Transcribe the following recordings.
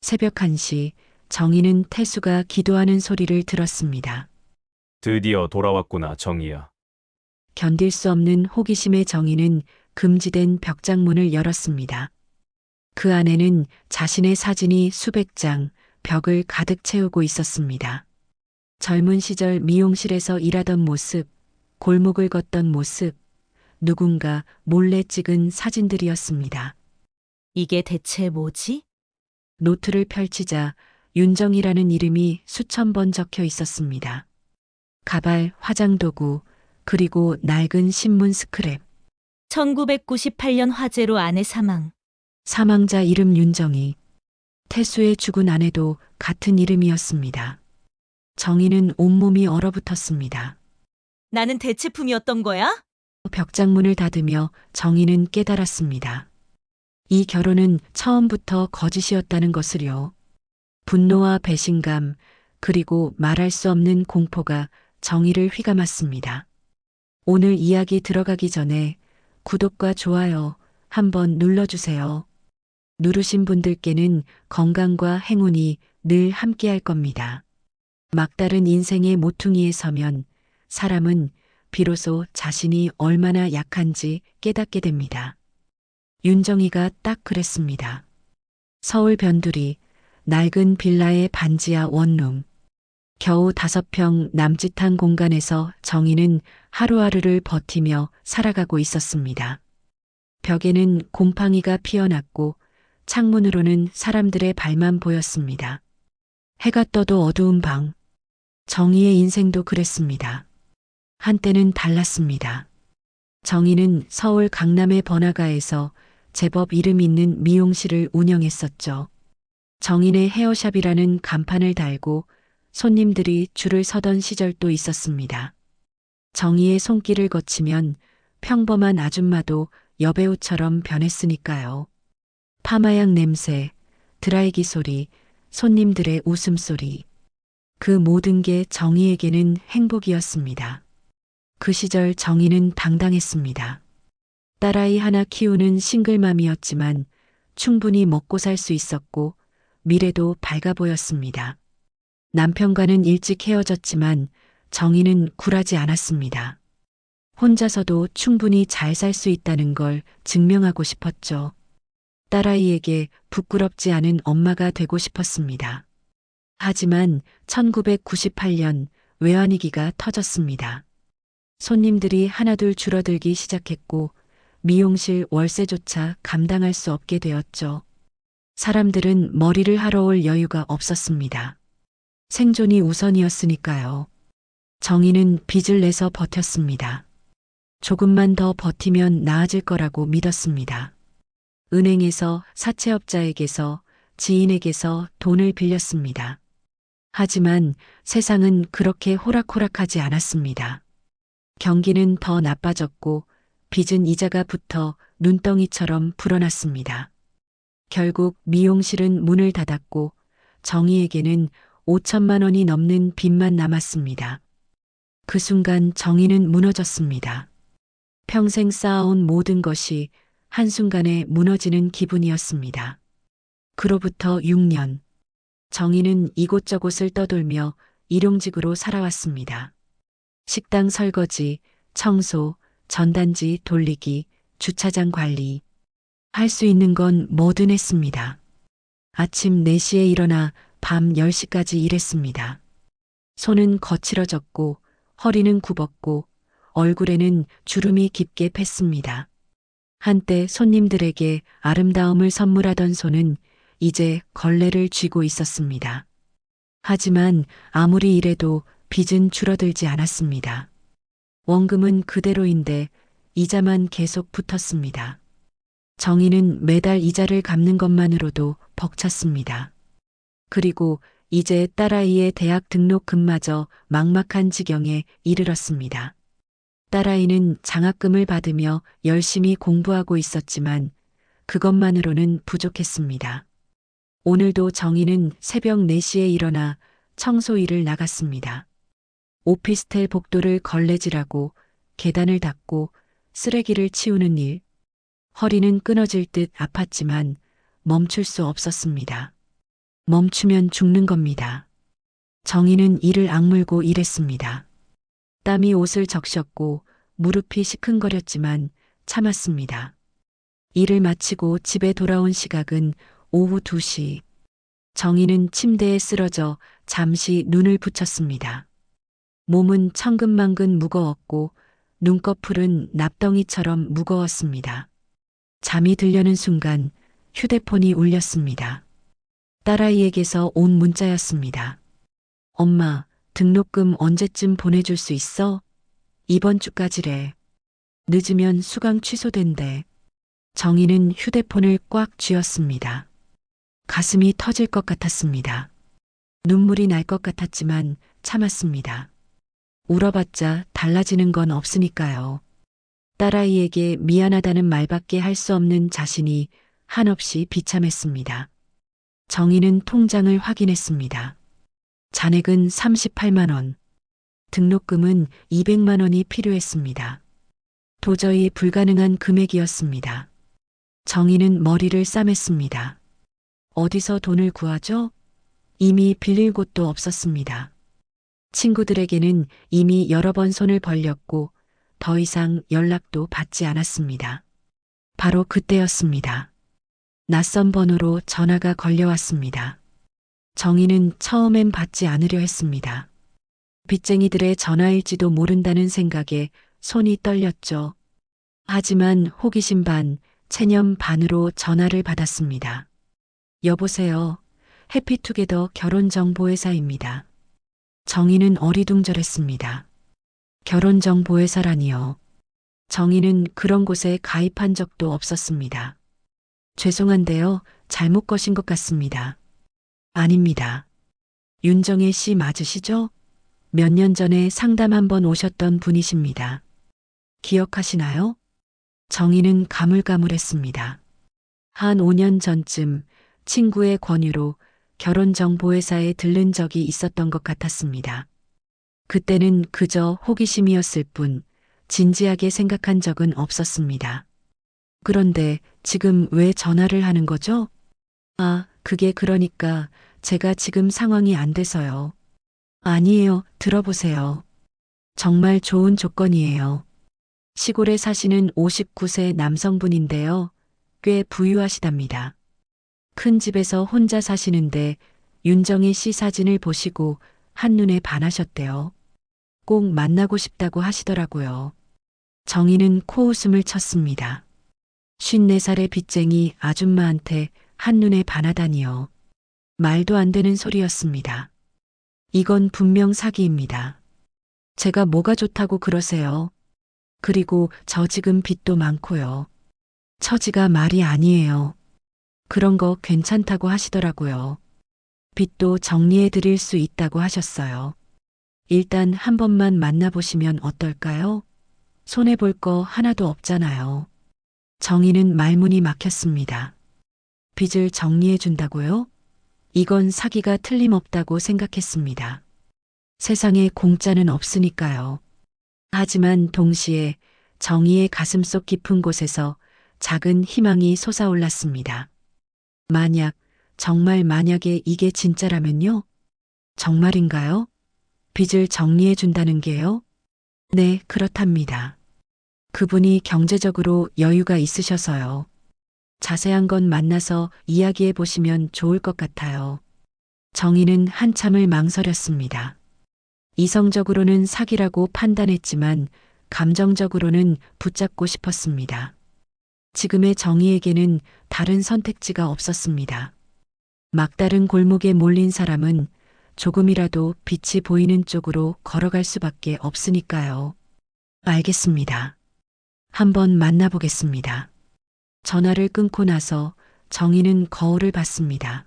새벽 1시 정희는 태수가 기도하는 소리를 들었습니다. 드디어 돌아왔구나, 정희야. 견딜 수 없는 호기심의 정희는 금지된 벽장문을 열었습니다. 그 안에는 자신의 사진이 수백 장, 벽을 가득 채우고 있었습니다. 젊은 시절 미용실에서 일하던 모습, 골목을 걷던 모습, 누군가 몰래 찍은 사진들이었습니다. 이게 대체 뭐지? 노트를 펼치자 윤정이라는 이름이 수천 번 적혀 있었습니다. 가발, 화장도구, 그리고 낡은 신문 스크랩. 1998년 화재로 아내 사망. 사망자 이름 윤정이. 태수의 죽은 아내도 같은 이름이었습니다. 정희는 온몸이 얼어붙었습니다. 나는 대체품이었던 거야? 벽장문을 닫으며 정희는 깨달았습니다. 이 결혼은 처음부터 거짓이었다는 것을요. 분노와 배신감, 그리고 말할 수 없는 공포가 정희를 휘감았습니다. 오늘 이야기 들어가기 전에 구독과 좋아요 한번 눌러주세요. 누르신 분들께는 건강과 행운이 늘 함께할 겁니다. 막다른 인생의 모퉁이에 서면 사람은 비로소 자신이 얼마나 약한지 깨닫게 됩니다. 윤정이가 딱 그랬습니다. 서울 변두리, 낡은 빌라의 반지하 원룸. 겨우 5평 남짓한 공간에서 정희는 하루하루를 버티며 살아가고 있었습니다. 벽에는 곰팡이가 피어났고 창문으로는 사람들의 발만 보였습니다. 해가 떠도 어두운 방. 정희의 인생도 그랬습니다. 한때는 달랐습니다. 정희는 서울 강남의 번화가에서 제법 이름 있는 미용실을 운영했었죠. 정인의 헤어샵이라는 간판을 달고 손님들이 줄을 서던 시절도 있었습니다. 정희의 손길을 거치면 평범한 아줌마도 여배우처럼 변했으니까요. 파마약 냄새, 드라이기 소리, 손님들의 웃음소리. 그 모든 게 정희에게는 행복이었습니다. 그 시절 정희는 당당했습니다. 딸아이 하나 키우는 싱글맘이었지만 충분히 먹고 살 수 있었고 미래도 밝아 보였습니다. 남편과는 일찍 헤어졌지만 정희는 굴하지 않았습니다. 혼자서도 충분히 잘 살 수 있다는 걸 증명하고 싶었죠. 딸아이에게 부끄럽지 않은 엄마가 되고 싶었습니다. 하지만 1998년 외환위기가 터졌습니다. 손님들이 하나둘 줄어들기 시작했고 미용실 월세조차 감당할 수 없게 되었죠. 사람들은 머리를 하러 올 여유가 없었습니다. 생존이 우선이었으니까요. 정희는 빚을 내서 버텼습니다. 조금만 더 버티면 나아질 거라고 믿었습니다. 은행에서, 사채업자에게서, 지인에게서 돈을 빌렸습니다. 하지만 세상은 그렇게 호락호락하지 않았습니다. 경기는 더 나빠졌고 빚은 이자가 붙어 눈덩이처럼 불어났습니다. 결국 미용실은 문을 닫았고 정희에게는 5천만 원이 넘는 빚만 남았습니다. 그 순간 정희는 무너졌습니다. 평생 쌓아온 모든 것이 한순간에 무너지는 기분이었습니다. 그로부터 6년, 정희는 이곳저곳을 떠돌며 일용직으로 살아왔습니다. 식당 설거지, 청소, 전단지 돌리기, 주차장 관리. 할 수 있는 건 뭐든 했습니다. 아침 4시에 일어나 밤 10시까지 일했습니다. 손은 거칠어졌고 허리는 굽었고 얼굴에는 주름이 깊게 팼습니다. 한때 손님들에게 아름다움을 선물하던 손은 이제 걸레를 쥐고 있었습니다. 하지만 아무리 일해도 빚은 줄어들지 않았습니다. 원금은 그대로인데 이자만 계속 붙었습니다. 정희는 매달 이자를 갚는 것만으로도 벅찼습니다. 그리고 이제 딸아이의 대학 등록금마저 막막한 지경에 이르렀습니다. 딸아이는 장학금을 받으며 열심히 공부하고 있었지만 그것만으로는 부족했습니다. 오늘도 정희는 새벽 4시에 일어나 청소 일을 나갔습니다. 오피스텔 복도를 걸레질하고 계단을 닦고 쓰레기를 치우는 일. 허리는 끊어질 듯 아팠지만 멈출 수 없었습니다. 멈추면 죽는 겁니다. 정희는 이를 악물고 일했습니다. 땀이 옷을 적셨고 무릎이 시큰거렸지만 참았습니다. 일을 마치고 집에 돌아온 시각은 오후 2시. 정희는 침대에 쓰러져 잠시 눈을 붙였습니다. 몸은 천근만근 무거웠고 눈꺼풀은 납덩이처럼 무거웠습니다. 잠이 들려는 순간 휴대폰이 울렸습니다. 딸아이에게서 온 문자였습니다. 엄마, 등록금 언제쯤 보내줄 수 있어? 이번 주까지래. 늦으면 수강 취소된대. 정희는 휴대폰을 꽉 쥐었습니다. 가슴이 터질 것 같았습니다. 눈물이 날 것 같았지만 참았습니다. 울어봤자 달라지는 건 없으니까요. 딸아이에게 미안하다는 말밖에 할 수 없는 자신이 한없이 비참했습니다. 정희는 통장을 확인했습니다. 잔액은 38만 원. 등록금은 200만 원이 필요했습니다. 도저히 불가능한 금액이었습니다. 정희는 머리를 싸맸습니다. 어디서 돈을 구하죠? 이미 빌릴 곳도 없었습니다. 친구들에게는 이미 여러 번 손을 벌렸고 더 이상 연락도 받지 않았습니다. 바로 그때였습니다. 낯선 번호로 전화가 걸려왔습니다. 정희는 처음엔 받지 않으려 했습니다. 빚쟁이들의 전화일지도 모른다는 생각에 손이 떨렸죠. 하지만 호기심 반, 체념 반으로 전화를 받았습니다. 여보세요. 해피투게더 결혼정보회사입니다. 정희는 어리둥절했습니다. 결혼정보회사라니요. 정희는 그런 곳에 가입한 적도 없었습니다. 죄송한데요. 잘못 거신 것 같습니다. 아닙니다. 윤정혜 씨 맞으시죠? 몇 년 전에 상담 한번 오셨던 분이십니다. 기억하시나요? 정희는 가물가물했습니다. 한 5년 전쯤 친구의 권유로 결혼정보회사에 들른 적이 있었던 것 같았습니다. 그때는 그저 호기심이었을 뿐 진지하게 생각한 적은 없었습니다. 그런데 지금 왜 전화를 하는 거죠? 아, 그게 그러니까 제가 지금 상황이 안 돼서요. 아니에요. 들어보세요. 정말 좋은 조건이에요. 시골에 사시는 59세 남성분인데요. 꽤 부유하시답니다. 큰 집에서 혼자 사시는데 윤정희 씨 사진을 보시고 한눈에 반하셨대요. 꼭 만나고 싶다고 하시더라고요. 정희는 코웃음을 쳤습니다. 54살의 빚쟁이 아줌마한테 한눈에 반하다니요. 말도 안 되는 소리였습니다. 이건 분명 사기입니다. 제가 뭐가 좋다고 그러세요? 그리고 저 지금 빚도 많고요. 처지가 말이 아니에요. 그런 거 괜찮다고 하시더라고요. 빚도 정리해 드릴 수 있다고 하셨어요. 일단 한 번만 만나보시면 어떨까요? 손해볼 거 하나도 없잖아요. 정희는 말문이 막혔습니다. 빚을 정리해 준다고요? 이건 사기가 틀림없다고 생각했습니다. 세상에 공짜는 없으니까요. 하지만 동시에 정희의 가슴속 깊은 곳에서 작은 희망이 솟아올랐습니다. 만약, 정말 만약에 이게 진짜라면요? 정말인가요? 빚을 정리해 준다는 게요? 네, 그렇답니다. 그분이 경제적으로 여유가 있으셔서요. 자세한 건 만나서 이야기해 보시면 좋을 것 같아요. 정희는 한참을 망설였습니다. 이성적으로는 사기라고 판단했지만 감정적으로는 붙잡고 싶었습니다. 지금의 정희에게는 다른 선택지가 없었습니다. 막다른 골목에 몰린 사람은 조금이라도 빛이 보이는 쪽으로 걸어갈 수밖에 없으니까요. 알겠습니다. 한번 만나보겠습니다. 전화를 끊고 나서 정희는 거울을 봤습니다.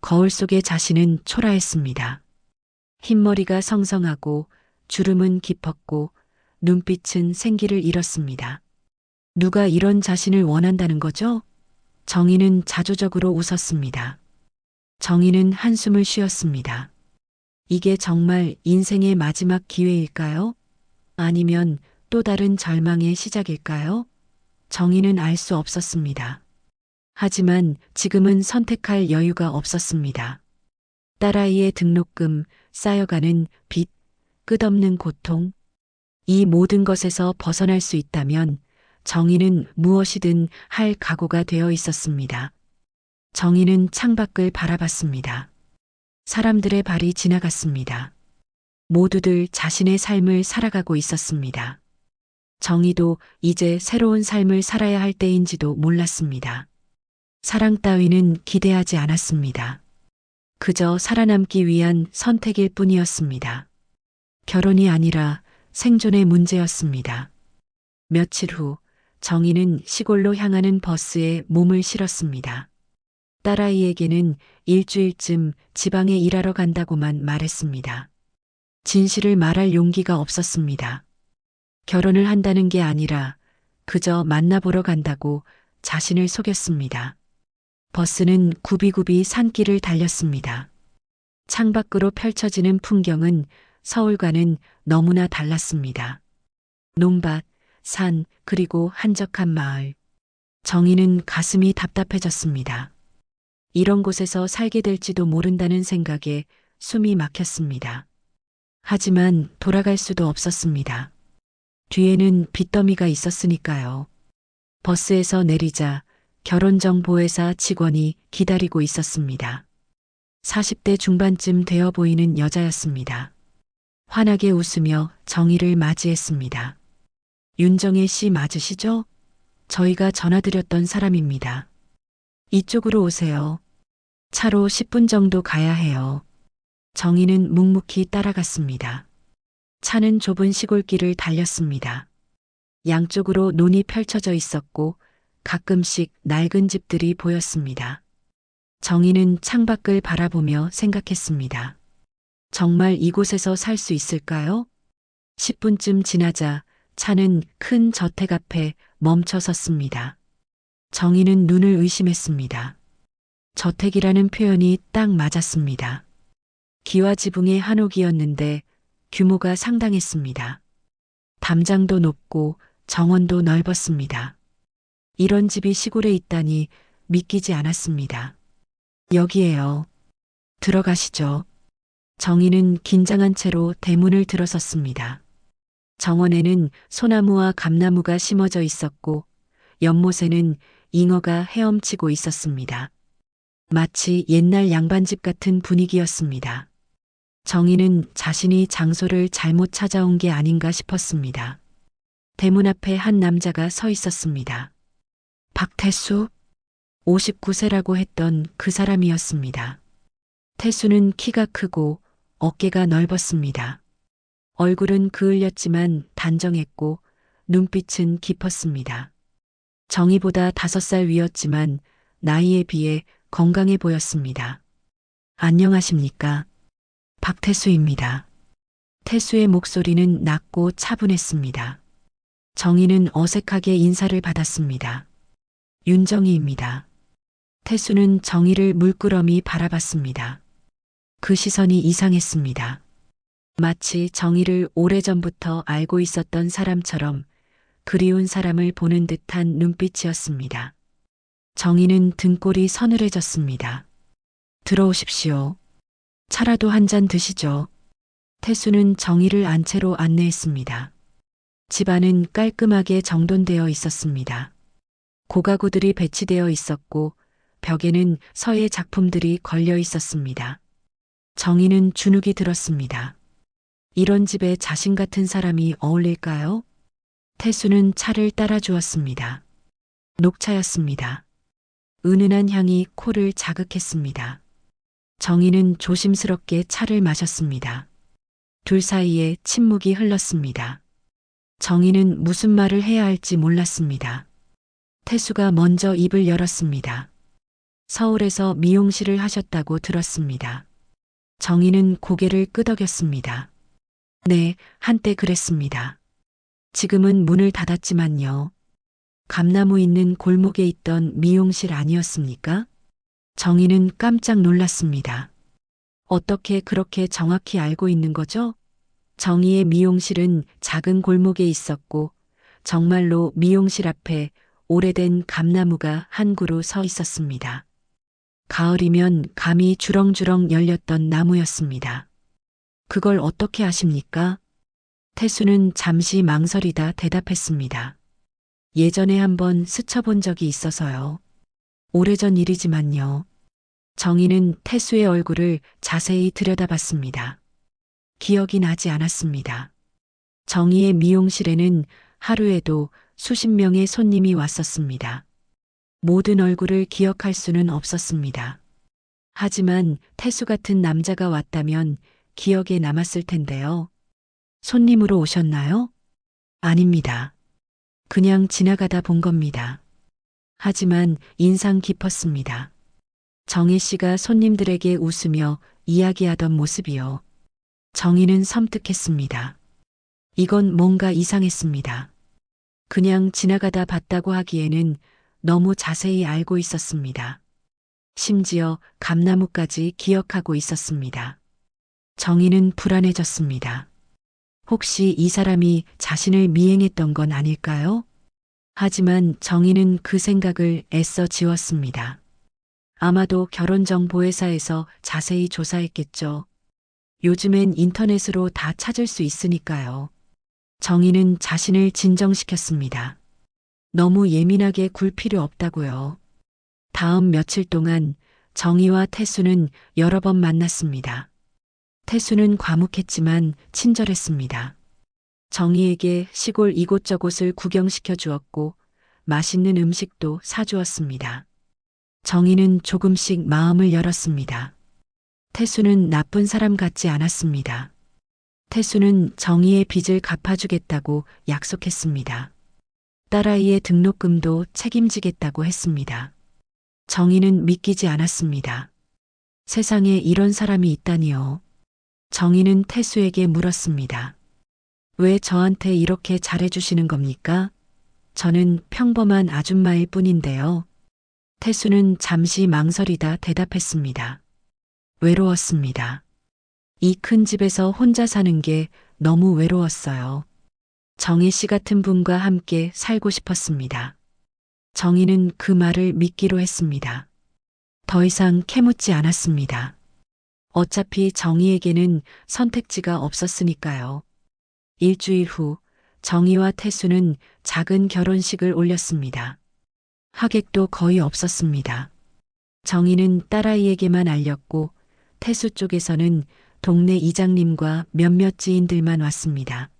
거울 속의 자신은 초라했습니다. 흰머리가 성성하고 주름은 깊었고 눈빛은 생기를 잃었습니다. 누가 이런 자신을 원한다는 거죠? 정희는 자조적으로 웃었습니다. 정희는 한숨을 쉬었습니다. 이게 정말 인생의 마지막 기회일까요? 아니면 또 다른 절망의 시작일까요? 정희는 알 수 없었습니다. 하지만 지금은 선택할 여유가 없었습니다. 딸아이의 등록금, 쌓여가는 빚, 끝없는 고통. 이 모든 것에서 벗어날 수 있다면 정희는 무엇이든 할 각오가 되어 있었습니다. 정희는 창밖을 바라봤습니다. 사람들의 발이 지나갔습니다. 모두들 자신의 삶을 살아가고 있었습니다. 정희도 이제 새로운 삶을 살아야 할 때인지도 몰랐습니다. 사랑 따위는 기대하지 않았습니다. 그저 살아남기 위한 선택일 뿐이었습니다. 결혼이 아니라 생존의 문제였습니다. 며칠 후 정희는 시골로 향하는 버스에 몸을 실었습니다. 딸아이에게는 일주일쯤 지방에 일하러 간다고만 말했습니다. 진실을 말할 용기가 없었습니다. 결혼을 한다는 게 아니라 그저 만나보러 간다고 자신을 속였습니다. 버스는 굽이굽이 산길을 달렸습니다. 창밖으로 펼쳐지는 풍경은 서울과는 너무나 달랐습니다. 논밭, 산, 그리고 한적한 마을. 정희는 가슴이 답답해졌습니다. 이런 곳에서 살게 될지도 모른다는 생각에 숨이 막혔습니다. 하지만 돌아갈 수도 없었습니다. 뒤에는 빚더미가 있었으니까요. 버스에서 내리자 결혼정보회사 직원이 기다리고 있었습니다. 40대 중반쯤 되어 보이는 여자였습니다. 환하게 웃으며 정희를 맞이했습니다. 윤정혜 씨 맞으시죠? 저희가 전화드렸던 사람입니다. 이쪽으로 오세요. 차로 10분 정도 가야 해요. 정희는 묵묵히 따라갔습니다. 차는 좁은 시골길을 달렸습니다. 양쪽으로 논이 펼쳐져 있었고 가끔씩 낡은 집들이 보였습니다. 정희는 창밖을 바라보며 생각했습니다. 정말 이곳에서 살 수 있을까요? 10분쯤 지나자 차는 큰 저택 앞에 멈춰 섰습니다. 정희는 눈을 의심했습니다. 저택이라는 표현이 딱 맞았습니다. 기와지붕의 한옥이었는데 규모가 상당했습니다. 담장도 높고 정원도 넓었습니다. 이런 집이 시골에 있다니 믿기지 않았습니다. 여기에요. 들어가시죠. 정희는 긴장한 채로 대문을 들어섰습니다. 정원에는 소나무와 감나무가 심어져 있었고 연못에는 잉어가 헤엄치고 있었습니다. 마치 옛날 양반집 같은 분위기였습니다. 정희는 자신이 장소를 잘못 찾아온 게 아닌가 싶었습니다. 대문 앞에 한 남자가 서 있었습니다. 박태수? 59세라고 했던 그 사람이었습니다. 태수는 키가 크고 어깨가 넓었습니다. 얼굴은 그을렸지만 단정했고 눈빛은 깊었습니다. 정희보다 5살 위였지만 나이에 비해 건강해 보였습니다. 안녕하십니까? 박태수입니다. 태수의 목소리는 낮고 차분했습니다. 정희는 어색하게 인사를 받았습니다. 윤정희입니다. 태수는 정희를 물끄러미 바라봤습니다. 그 시선이 이상했습니다. 마치 정희를 오래전부터 알고 있었던 사람처럼 그리운 사람을 보는 듯한 눈빛이었습니다. 정희는 등골이 서늘해졌습니다. 들어오십시오. 차라도 한 잔 드시죠. 태수는 정희를 안채로 안내했습니다. 집안은 깔끔하게 정돈되어 있었습니다. 고가구들이 배치되어 있었고 벽에는 서예 작품들이 걸려 있었습니다. 정희는 주눅이 들었습니다. 이런 집에 자신 같은 사람이 어울릴까요? 태수는 차를 따라 주었습니다. 녹차였습니다. 은은한 향이 코를 자극했습니다. 정희는 조심스럽게 차를 마셨습니다. 둘 사이에 침묵이 흘렀습니다. 정희는 무슨 말을 해야 할지 몰랐습니다. 태수가 먼저 입을 열었습니다. 서울에서 미용실을 하셨다고 들었습니다. 정희는 고개를 끄덕였습니다. 네, 한때 그랬습니다. 지금은 문을 닫았지만요. 감나무 있는 골목에 있던 미용실 아니었습니까? 정희는 깜짝 놀랐습니다. 어떻게 그렇게 정확히 알고 있는 거죠? 정희의 미용실은 작은 골목에 있었고 정말로 미용실 앞에 오래된 감나무가 한 그루 서 있었습니다. 가을이면 감이 주렁주렁 열렸던 나무였습니다. 그걸 어떻게 아십니까? 태수는 잠시 망설이다 대답했습니다. 예전에 한번 스쳐본 적이 있어서요. 오래전 일이지만요. 정희는 태수의 얼굴을 자세히 들여다봤습니다. 기억이 나지 않았습니다. 정희의 미용실에는 하루에도 수십 명의 손님이 왔었습니다. 모든 얼굴을 기억할 수는 없었습니다. 하지만 태수 같은 남자가 왔다면 기억에 남았을 텐데요. 손님으로 오셨나요? 아닙니다. 그냥 지나가다 본 겁니다. 하지만 인상 깊었습니다. 정희 씨가 손님들에게 웃으며 이야기하던 모습이요. 정희는 섬뜩했습니다. 이건 뭔가 이상했습니다. 그냥 지나가다 봤다고 하기에는 너무 자세히 알고 있었습니다. 심지어 감나무까지 기억하고 있었습니다. 정희는 불안해졌습니다. 혹시 이 사람이 자신을 미행했던 건 아닐까요? 하지만 정희는 그 생각을 애써 지웠습니다. 아마도 결혼정보회사에서 자세히 조사했겠죠. 요즘엔 인터넷으로 다 찾을 수 있으니까요. 정희는 자신을 진정시켰습니다. 너무 예민하게 굴 필요 없다고요. 다음 며칠 동안 정희와 태수는 여러 번 만났습니다. 태수는 과묵했지만 친절했습니다. 정희에게 시골 이곳저곳을 구경시켜 주었고 맛있는 음식도 사주었습니다. 정희는 조금씩 마음을 열었습니다. 태수는 나쁜 사람 같지 않았습니다. 태수는 정희의 빚을 갚아주겠다고 약속했습니다. 딸아이의 등록금도 책임지겠다고 했습니다. 정희는 믿기지 않았습니다. 세상에 이런 사람이 있다니요. 정희는 태수에게 물었습니다. 왜 저한테 이렇게 잘해주시는 겁니까? 저는 평범한 아줌마일 뿐인데요. 태수는 잠시 망설이다 대답했습니다. 외로웠습니다. 이 큰 집에서 혼자 사는 게 너무 외로웠어요. 정희 씨 같은 분과 함께 살고 싶었습니다. 정희는 그 말을 믿기로 했습니다. 더 이상 캐묻지 않았습니다. 어차피 정희에게는 선택지가 없었으니까요. 일주일 후 정희와 태수는 작은 결혼식을 올렸습니다. 하객도 거의 없었습니다. 정희는 딸아이에게만 알렸고 태수 쪽에서는 동네 이장님과 몇몇 지인들만 왔습니다.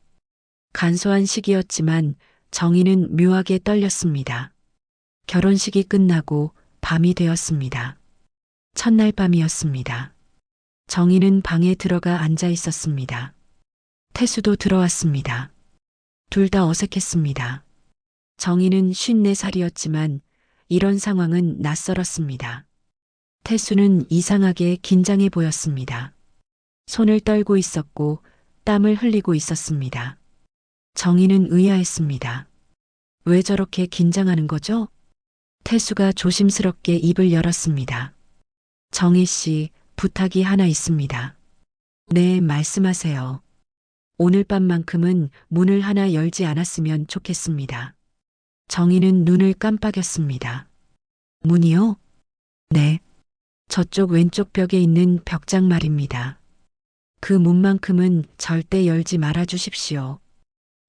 간소한 시기였지만 정희는 묘하게 떨렸습니다. 결혼식이 끝나고 밤이 되었습니다. 첫날 밤이었습니다. 정희는 방에 들어가 앉아 있었습니다. 태수도 들어왔습니다. 둘 다 어색했습니다. 정희는 54살이었지만 이런 상황은 낯설었습니다. 태수는 이상하게 긴장해 보였습니다. 손을 떨고 있었고 땀을 흘리고 있었습니다. 정희는 의아했습니다. 왜 저렇게 긴장하는 거죠? 태수가 조심스럽게 입을 열었습니다. 정희 씨, 부탁이 하나 있습니다. 네, 말씀하세요. 오늘 밤만큼은 문을 하나 열지 않았으면 좋겠습니다. 정희는 눈을 깜빡였습니다. 문이요? 네. 저쪽 왼쪽 벽에 있는 벽장 말입니다. 그 문만큼은 절대 열지 말아 주십시오.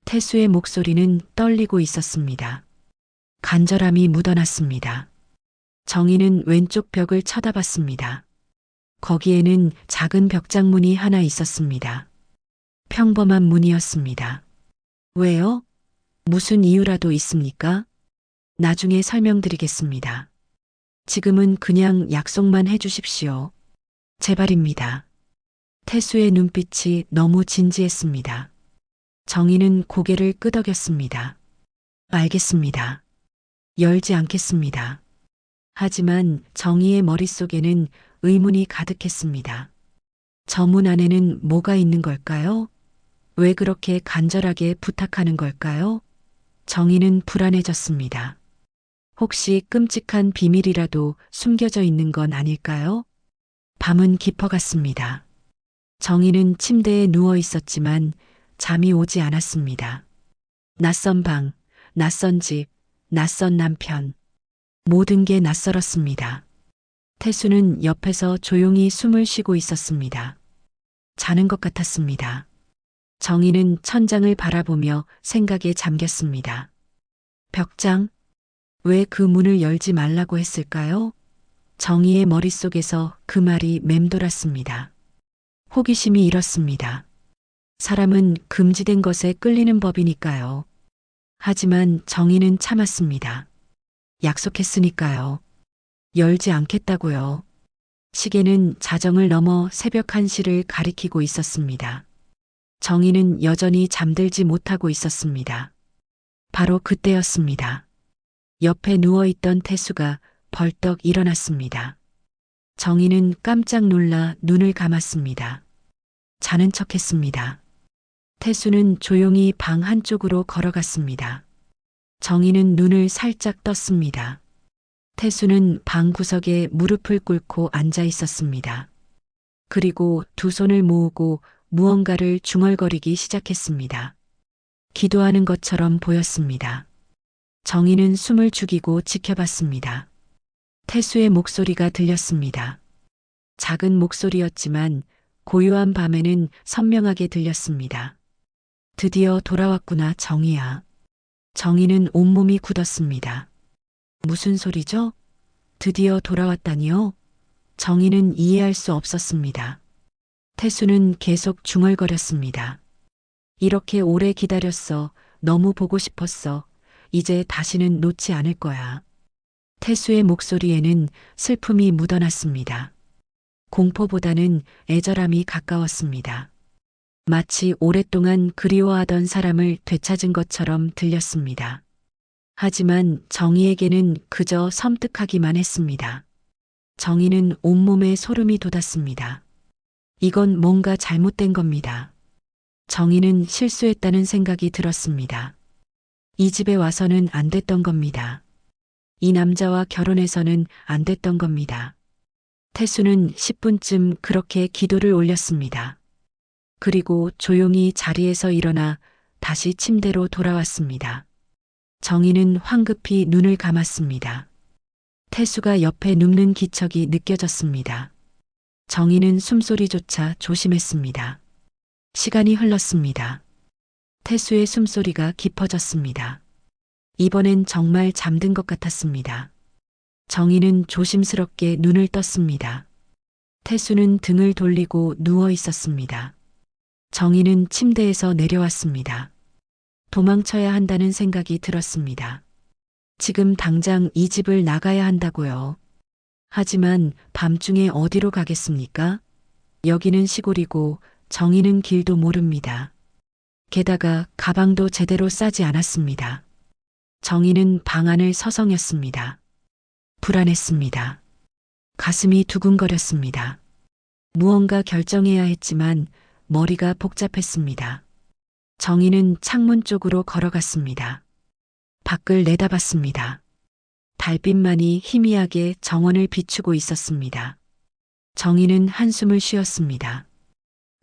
태수의 목소리는 떨리고 있었습니다. 간절함이 묻어났습니다. 정희는 왼쪽 벽을 쳐다봤습니다. 거기에는 작은 벽장문이 하나 있었습니다. 평범한 문이었습니다. 왜요? 무슨 이유라도 있습니까? 나중에 설명드리겠습니다. 지금은 그냥 약속만 해주십시오. 제발입니다. 태수의 눈빛이 너무 진지했습니다. 정희는 고개를 끄덕였습니다. 알겠습니다. 열지 않겠습니다. 하지만 정희의 머릿속에는 의문이 가득했습니다. 저 문 안에는 뭐가 있는 걸까요? 왜 그렇게 간절하게 부탁하는 걸까요? 정희는 불안해졌습니다. 혹시 끔찍한 비밀이라도 숨겨져 있는 건 아닐까요? 밤은 깊어갔습니다. 정희는 침대에 누워 있었지만 잠이 오지 않았습니다. 낯선 방, 낯선 집, 낯선 남편. 모든 게 낯설었습니다. 태수는 옆에서 조용히 숨을 쉬고 있었습니다. 자는 것 같았습니다. 정희는 천장을 바라보며 생각에 잠겼습니다. 벽장? 왜 그 문을 열지 말라고 했을까요? 정희의 머릿속에서 그 말이 맴돌았습니다. 호기심이 이렇습니다. 사람은 금지된 것에 끌리는 법이니까요. 하지만 정희는 참았습니다. 약속했으니까요. 열지 않겠다고요. 시계는 자정을 넘어 새벽 1시를 가리키고 있었습니다. 정희는 여전히 잠들지 못하고 있었습니다. 바로 그때였습니다. 옆에 누워있던 태수가 벌떡 일어났습니다. 정희는 깜짝 놀라 눈을 감았습니다. 자는 척했습니다. 태수는 조용히 방 한쪽으로 걸어갔습니다. 정희는 눈을 살짝 떴습니다. 태수는 방 구석에 무릎을 꿇고 앉아 있었습니다. 그리고 두 손을 모으고 무언가를 중얼거리기 시작했습니다. 기도하는 것처럼 보였습니다. 정희는 숨을 죽이고 지켜봤습니다. 태수의 목소리가 들렸습니다. 작은 목소리였지만 고요한 밤에는 선명하게 들렸습니다. 드디어 돌아왔구나, 정희야. 정희는 온몸이 굳었습니다. 무슨 소리죠? 드디어 돌아왔다니요? 정희는 이해할 수 없었습니다. 태수는 계속 중얼거렸습니다. 이렇게 오래 기다렸어. 너무 보고 싶었어. 이제 다시는 놓지 않을 거야. 태수의 목소리에는 슬픔이 묻어났습니다. 공포보다는 애절함이 가까웠습니다. 마치 오랫동안 그리워하던 사람을 되찾은 것처럼 들렸습니다. 하지만 정희에게는 그저 섬뜩하기만 했습니다. 정희는 온몸에 소름이 돋았습니다. 이건 뭔가 잘못된 겁니다. 정희는 실수했다는 생각이 들었습니다. 이 집에 와서는 안 됐던 겁니다. 이 남자와 결혼해서는 안 됐던 겁니다. 태수는 10분쯤 그렇게 기도를 올렸습니다. 그리고 조용히 자리에서 일어나 다시 침대로 돌아왔습니다. 정희는 황급히 눈을 감았습니다. 태수가 옆에 눕는 기척이 느껴졌습니다. 정희는 숨소리조차 조심했습니다. 시간이 흘렀습니다. 태수의 숨소리가 깊어졌습니다. 이번엔 정말 잠든 것 같았습니다. 정희는 조심스럽게 눈을 떴습니다. 태수는 등을 돌리고 누워 있었습니다. 정희는 침대에서 내려왔습니다. 도망쳐야 한다는 생각이 들었습니다. 지금 당장 이 집을 나가야 한다고요. 하지만 밤중에 어디로 가겠습니까? 여기는 시골이고 정희는 길도 모릅니다. 게다가 가방도 제대로 싸지 않았습니다. 정희는 방 안을 서성였습니다. 불안했습니다. 가슴이 두근거렸습니다. 무언가 결정해야 했지만 머리가 복잡했습니다. 정희는 창문 쪽으로 걸어갔습니다. 밖을 내다봤습니다. 달빛만이 희미하게 정원을 비추고 있었습니다. 정희는 한숨을 쉬었습니다.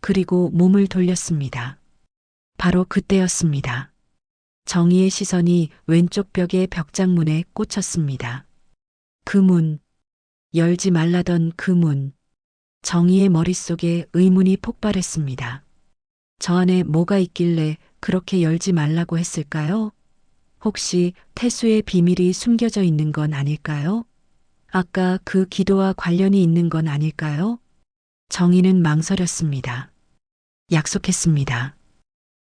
그리고 몸을 돌렸습니다. 바로 그때였습니다. 정희의 시선이 왼쪽 벽의 벽장문에 꽂혔습니다. 그 문, 열지 말라던 그 문. 정희의 머릿속에 의문이 폭발했습니다. 저 안에 뭐가 있길래 그렇게 열지 말라고 했을까요? 혹시 태수의 비밀이 숨겨져 있는 건 아닐까요? 아까 그 기도와 관련이 있는 건 아닐까요? 정희는 망설였습니다. 약속했습니다.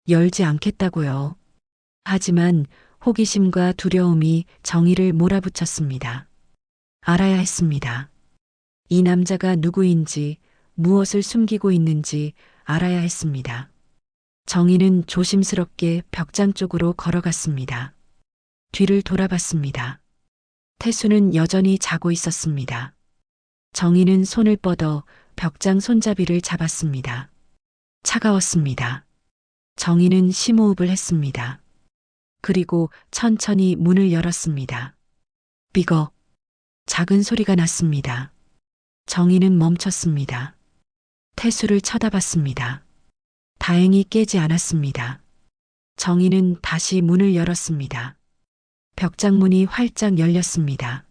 열지 않겠다고요. 하지만 호기심과 두려움이 정희를 몰아붙였습니다. 알아야 했습니다. 이 남자가 누구인지, 무엇을 숨기고 있는지 알아야 했습니다. 정희는 조심스럽게 벽장 쪽으로 걸어갔습니다. 뒤를 돌아봤습니다. 태수는 여전히 자고 있었습니다. 정희는 손을 뻗어 벽장 손잡이를 잡았습니다. 차가웠습니다. 정희는 심호흡을 했습니다. 그리고 천천히 문을 열었습니다. 삐걱. 작은 소리가 났습니다. 정희는 멈췄습니다. 태수를 쳐다봤습니다. 다행히 깨지 않았습니다. 정희는 다시 문을 열었습니다. 벽장문이 활짝 열렸습니다.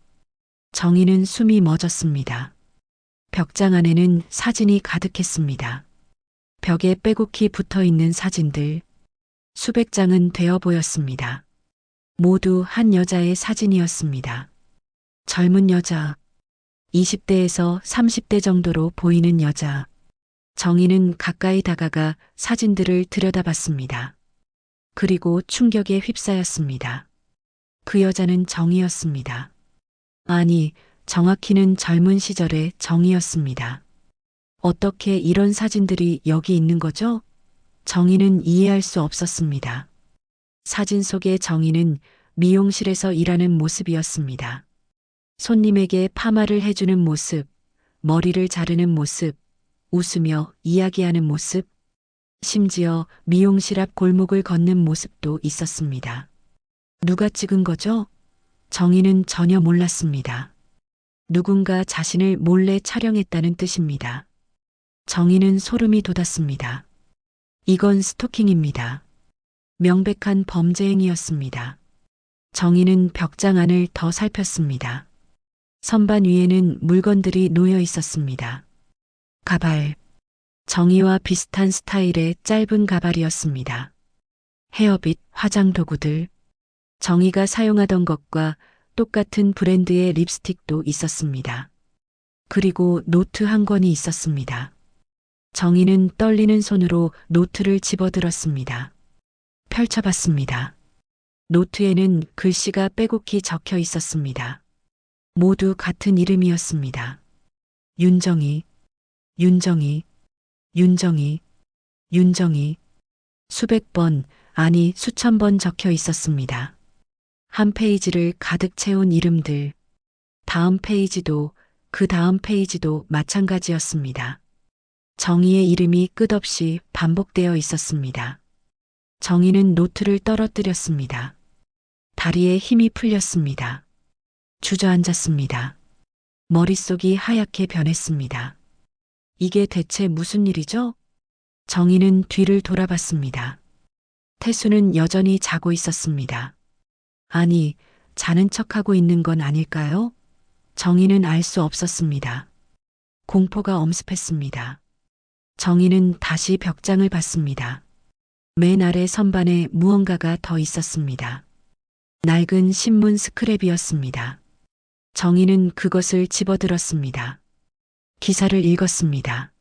정희는 숨이 멎었습니다. 벽장 안에는 사진이 가득했습니다. 벽에 빼곡히 붙어 있는 사진들, 수백 장은 되어 보였습니다. 모두 한 여자의 사진이었습니다. 젊은 여자, 20대에서 30대 정도로 보이는 여자. 정희는 가까이 다가가 사진들을 들여다봤습니다. 그리고 충격에 휩싸였습니다. 그 여자는 정희였습니다. 아니, 정확히는 젊은 시절의 정희였습니다. 어떻게 이런 사진들이 여기 있는 거죠? 정희는 이해할 수 없었습니다. 사진 속의 정희는 미용실에서 일하는 모습이었습니다. 손님에게 파마를 해주는 모습, 머리를 자르는 모습, 웃으며 이야기하는 모습, 심지어 미용실 앞 골목을 걷는 모습도 있었습니다. 누가 찍은 거죠? 정희는 전혀 몰랐습니다. 누군가 자신을 몰래 촬영했다는 뜻입니다. 정희는 소름이 돋았습니다. 이건 스토킹입니다. 명백한 범죄 행위였습니다. 정희는 벽장 안을 더 살폈습니다. 선반 위에는 물건들이 놓여 있었습니다. 가발. 정희와 비슷한 스타일의 짧은 가발이었습니다. 헤어빗, 화장 도구들. 정희가 사용하던 것과 똑같은 브랜드의 립스틱도 있었습니다. 그리고 노트 한 권이 있었습니다. 정희는 떨리는 손으로 노트를 집어들었습니다. 펼쳐봤습니다. 노트에는 글씨가 빼곡히 적혀 있었습니다. 모두 같은 이름이었습니다. 윤정희, 윤정희, 윤정희, 윤정희. 수백 번, 아니 수천 번 적혀 있었습니다. 한 페이지를 가득 채운 이름들. 다음 페이지도 그 다음 페이지도 마찬가지였습니다. 정희의 이름이 끝없이 반복되어 있었습니다. 정희는 노트를 떨어뜨렸습니다. 다리에 힘이 풀렸습니다. 주저앉았습니다. 머릿속이 하얗게 변했습니다. 이게 대체 무슨 일이죠? 정희는 뒤를 돌아봤습니다. 태수는 여전히 자고 있었습니다. 아니, 자는 척하고 있는 건 아닐까요? 정희는 알 수 없었습니다. 공포가 엄습했습니다. 정희는 다시 벽장을 봤습니다. 맨 아래 선반에 무언가가 더 있었습니다. 낡은 신문 스크랩이었습니다. 정희는 그것을 집어들었습니다. 기사를 읽었습니다.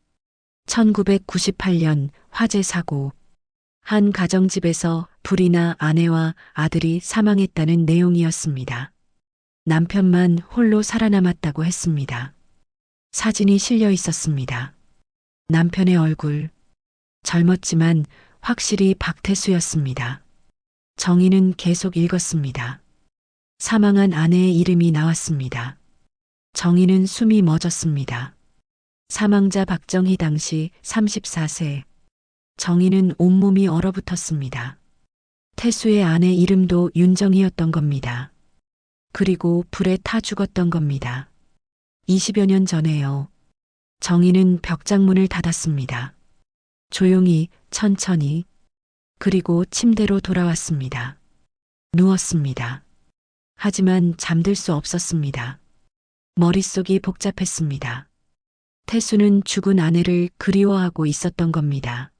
1998년 화재 사고. 한 가정집에서 불이 나 아내와 아들이 사망했다는 내용이었습니다. 남편만 홀로 살아남았다고 했습니다. 사진이 실려 있었습니다. 남편의 얼굴. 젊었지만 확실히 박태수였습니다. 정희는 계속 읽었습니다. 사망한 아내의 이름이 나왔습니다. 정희는 숨이 멎었습니다. 사망자 박정희 당시 34세. 정희는 온몸이 얼어붙었습니다. 태수의 아내 이름도 윤정희였던 겁니다. 그리고 불에 타 죽었던 겁니다. 20여 년 전에요. 정희는 벽장문을 닫았습니다. 조용히, 천천히. 그리고 침대로 돌아왔습니다. 누웠습니다. 하지만 잠들 수 없었습니다. 머릿속이 복잡했습니다. 태수는 죽은 아내를 그리워하고 있었던 겁니다.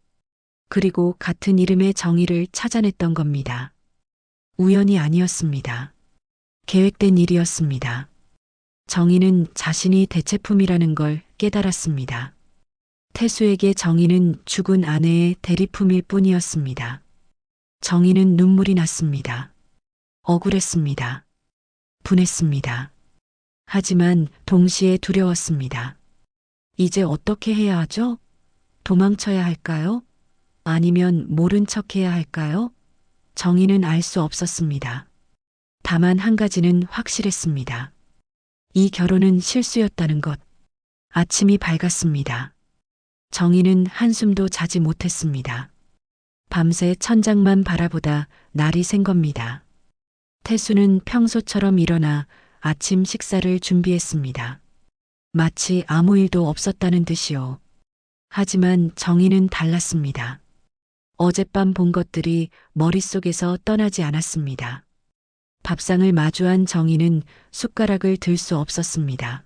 그리고 같은 이름의 정희를 찾아냈던 겁니다. 우연이 아니었습니다. 계획된 일이었습니다. 정희는 자신이 대체품이라는 걸 깨달았습니다. 태수에게 정희는 죽은 아내의 대리품일 뿐이었습니다. 정희는 눈물이 났습니다. 억울했습니다. 분했습니다. 하지만 동시에 두려웠습니다. 이제 어떻게 해야 하죠? 도망쳐야 할까요? 아니면 모른 척 해야 할까요? 정희는 알 수 없었습니다. 다만 한 가지는 확실했습니다. 이 결혼은 실수였다는 것. 아침이 밝았습니다. 정희는 한숨도 자지 못했습니다. 밤새 천장만 바라보다 날이 샌 겁니다. 태수는 평소처럼 일어나 아침 식사를 준비했습니다. 마치 아무 일도 없었다는 듯이요. 하지만 정희는 달랐습니다. 어젯밤 본 것들이 머릿속에서 떠나지 않았습니다. 밥상을 마주한 정희는 숟가락을 들 수 없었습니다.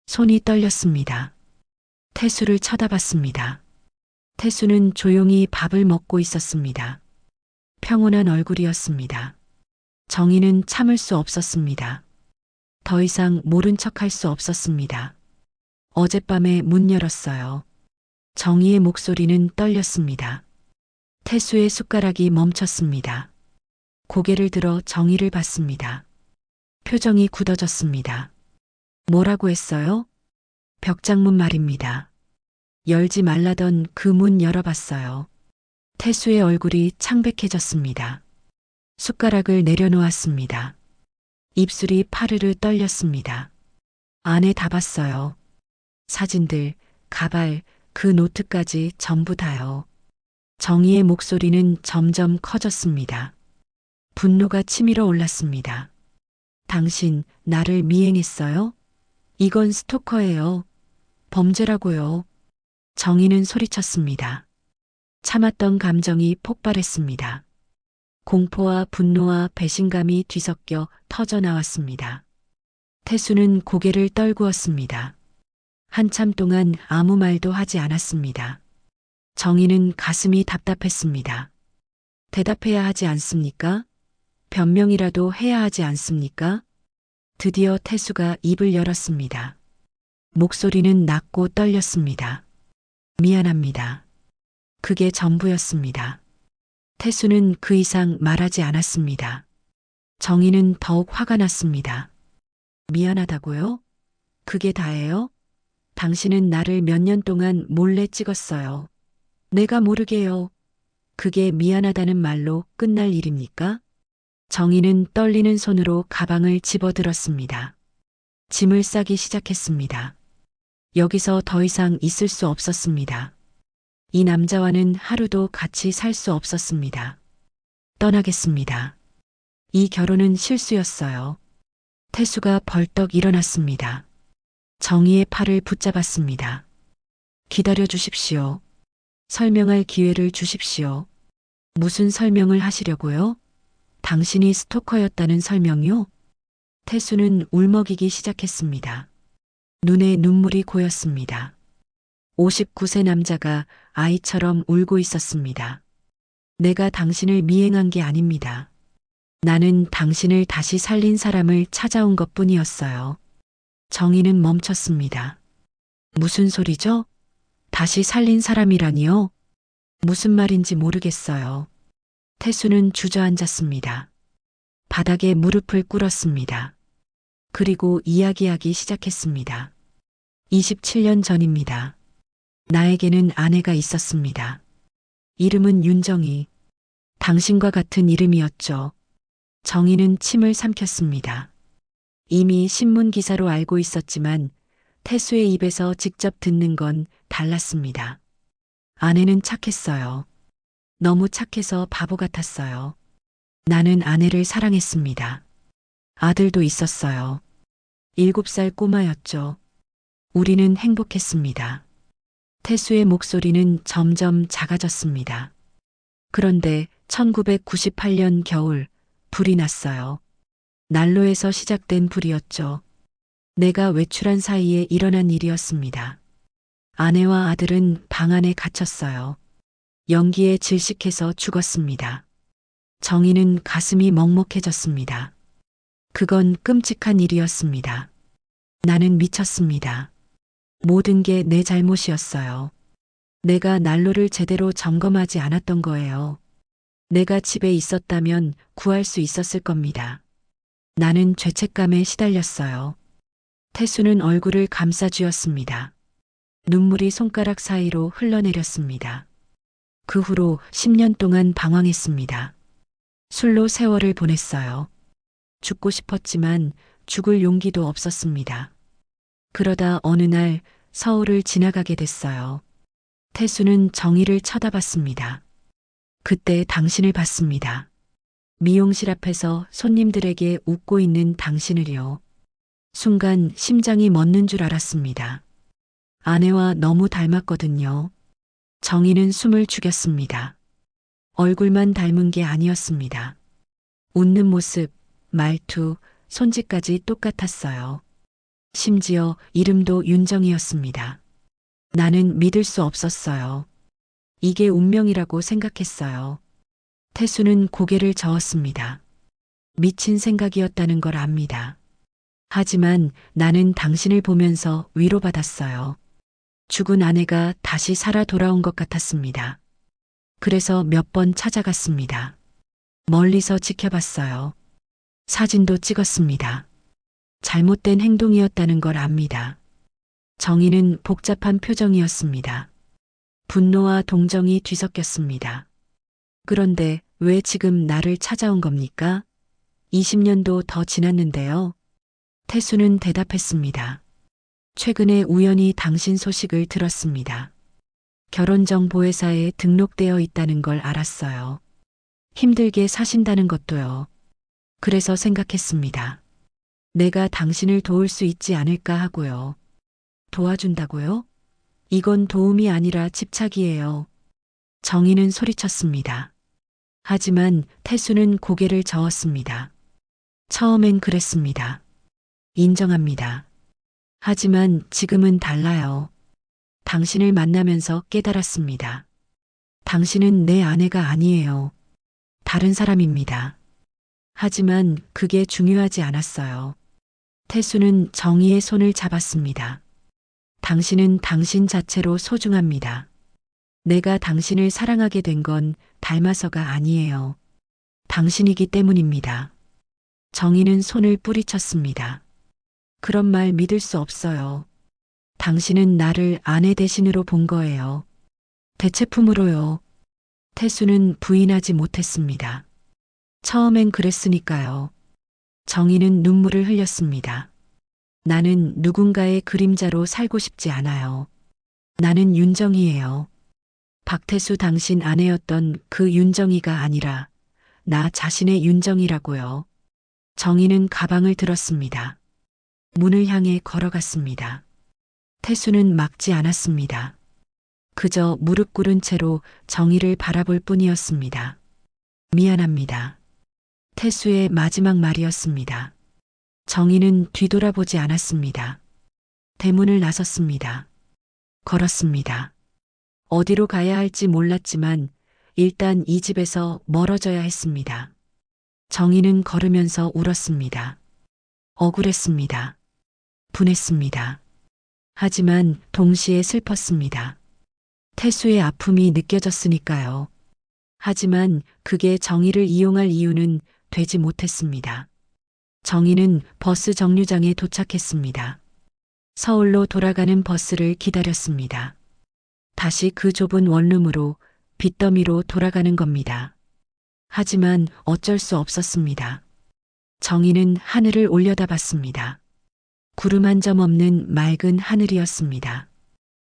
손이 떨렸습니다. 태수를 쳐다봤습니다. 태수는 조용히 밥을 먹고 있었습니다. 평온한 얼굴이었습니다. 정희는 참을 수 없었습니다. 더 이상 모른 척할 수 없었습니다. 어젯밤에 문 열었어요. 정희의 목소리는 떨렸습니다. 태수의 숟가락이 멈췄습니다. 고개를 들어 정희를 봤습니다. 표정이 굳어졌습니다. 뭐라고 했어요? 벽장문 말입니다. 열지 말라던 그 문 열어봤어요. 태수의 얼굴이 창백해졌습니다. 숟가락을 내려놓았습니다. 입술이 파르르 떨렸습니다. 안에 다 봤어요. 사진들, 가발, 그 노트까지 전부 다요. 정희의 목소리는 점점 커졌습니다. 분노가 치밀어 올랐습니다. 당신 나를 미행했어요? 이건 스토커예요. 범죄라고요. 정희는 소리쳤습니다. 참았던 감정이 폭발했습니다. 공포와 분노와 배신감이 뒤섞여 터져나왔습니다. 태수는 고개를 떨구었습니다. 한참 동안 아무 말도 하지 않았습니다. 정희는 가슴이 답답했습니다. 대답해야 하지 않습니까? 변명이라도 해야 하지 않습니까? 드디어 태수가 입을 열었습니다. 목소리는 낮고 떨렸습니다. 미안합니다. 그게 전부였습니다. 태수는 그 이상 말하지 않았습니다. 정희는 더욱 화가 났습니다. 미안하다고요? 그게 다예요? 당신은 나를 몇 년 동안 몰래 찍었어요. 내가 모르게요. 그게 미안하다는 말로 끝날 일입니까? 정희는 떨리는 손으로 가방을 집어들었습니다. 짐을 싸기 시작했습니다. 여기서 더 이상 있을 수 없었습니다. 이 남자와는 하루도 같이 살 수 없었습니다. 떠나겠습니다. 이 결혼은 실수였어요. 태수가 벌떡 일어났습니다. 정희의 팔을 붙잡았습니다. 기다려 주십시오. 설명할 기회를 주십시오. 무슨 설명을 하시려고요? 당신이 스토커였다는 설명이요? 태수는 울먹이기 시작했습니다. 눈에 눈물이 고였습니다. 59세 남자가 아이처럼 울고 있었습니다. 내가 당신을 미행한 게 아닙니다. 나는 당신을 다시 살린 사람을 찾아온 것뿐이었어요. 정희는 멈췄습니다. 무슨 소리죠? 다시 살린 사람이라니요? 무슨 말인지 모르겠어요. 태수는 주저앉았습니다. 바닥에 무릎을 꿇었습니다. 그리고 이야기하기 시작했습니다. 27년 전입니다. 나에게는 아내가 있었습니다. 이름은 윤정희. 당신과 같은 이름이었죠. 정희는 침을 삼켰습니다. 이미 신문 기사로 알고 있었지만 태수의 입에서 직접 듣는 건 달랐습니다. 아내는 착했어요. 너무 착해서 바보 같았어요. 나는 아내를 사랑했습니다. 아들도 있었어요. 7살 꼬마였죠. 우리는 행복했습니다. 태수의 목소리는 점점 작아졌습니다. 그런데 1998년 겨울 불이 났어요. 난로에서 시작된 불이었죠. 내가 외출한 사이에 일어난 일이었습니다. 아내와 아들은 방 안에 갇혔어요. 연기에 질식해서 죽었습니다. 정희는 가슴이 먹먹해졌습니다. 그건 끔찍한 일이었습니다. 나는 미쳤습니다. 모든 게 내 잘못이었어요. 내가 난로를 제대로 점검하지 않았던 거예요. 내가 집에 있었다면 구할 수 있었을 겁니다. 나는 죄책감에 시달렸어요. 태수는 얼굴을 감싸쥐었습니다. 눈물이 손가락 사이로 흘러내렸습니다. 그 후로 10년 동안 방황했습니다. 술로 세월을 보냈어요. 죽고 싶었지만 죽을 용기도 없었습니다. 그러다 어느 날 서울을 지나가게 됐어요. 태수는 정희를 쳐다봤습니다. 그때 당신을 봤습니다. 미용실 앞에서 손님들에게 웃고 있는 당신을요. 순간 심장이 멎는 줄 알았습니다. 아내와 너무 닮았거든요. 정희는 숨을 죽였습니다. 얼굴만 닮은 게 아니었습니다. 웃는 모습, 말투, 손짓까지 똑같았어요. 심지어 이름도 윤정이었습니다. 나는 믿을 수 없었어요. 이게 운명이라고 생각했어요. 태수는 고개를 저었습니다. 미친 생각이었다는 걸 압니다. 하지만 나는 당신을 보면서 위로받았어요. 죽은 아내가 다시 살아 돌아온 것 같았습니다. 그래서 몇 번 찾아갔습니다. 멀리서 지켜봤어요. 사진도 찍었습니다. 잘못된 행동이었다는 걸 압니다. 정희는 복잡한 표정이었습니다. 분노와 동정이 뒤섞였습니다. 그런데 왜 지금 나를 찾아온 겁니까? 20년도 더 지났는데요. 태수는 대답했습니다. 최근에 우연히 당신 소식을 들었습니다. 결혼정보회사에 등록되어 있다는 걸 알았어요. 힘들게 사신다는 것도요. 그래서 생각했습니다. 내가 당신을 도울 수 있지 않을까 하고요. 도와준다고요? 이건 도움이 아니라 집착이에요. 정희는 소리쳤습니다. 하지만 태수는 고개를 저었습니다. 처음엔 그랬습니다. 인정합니다. 하지만 지금은 달라요. 당신을 만나면서 깨달았습니다. 당신은 내 아내가 아니에요. 다른 사람입니다. 하지만 그게 중요하지 않았어요. 태수는 정희의 손을 잡았습니다. 당신은 당신 자체로 소중합니다. 내가 당신을 사랑하게 된 건 닮아서가 아니에요. 당신이기 때문입니다. 정희는 손을 뿌리쳤습니다. 그런 말 믿을 수 없어요. 당신은 나를 아내 대신으로 본 거예요. 대체품으로요. 태수는 부인하지 못했습니다. 처음엔 그랬으니까요. 정희는 눈물을 흘렸습니다. 나는 누군가의 그림자로 살고 싶지 않아요. 나는 윤정이에요. 박태수 당신 아내였던 그 윤정이가 아니라 나 자신의 윤정이라고요. 정희는 가방을 들었습니다. 문을 향해 걸어갔습니다. 태수는 막지 않았습니다. 그저 무릎 꿇은 채로 정희를 바라볼 뿐이었습니다. 미안합니다. 태수의 마지막 말이었습니다. 정희는 뒤돌아보지 않았습니다. 대문을 나섰습니다. 걸었습니다. 어디로 가야 할지 몰랐지만 일단 이 집에서 멀어져야 했습니다. 정희는 걸으면서 울었습니다. 억울했습니다. 분했습니다. 하지만 동시에 슬펐습니다. 태수의 아픔이 느껴졌으니까요. 하지만 그게 정희를 이용할 이유는 되지 못했습니다. 정희는 버스 정류장에 도착했습니다. 서울로 돌아가는 버스를 기다렸습니다. 다시 그 좁은 원룸으로 빚더미로 돌아가는 겁니다. 하지만 어쩔 수 없었습니다. 정희는 하늘을 올려다봤습니다. 구름 한 점 없는 맑은 하늘이었습니다.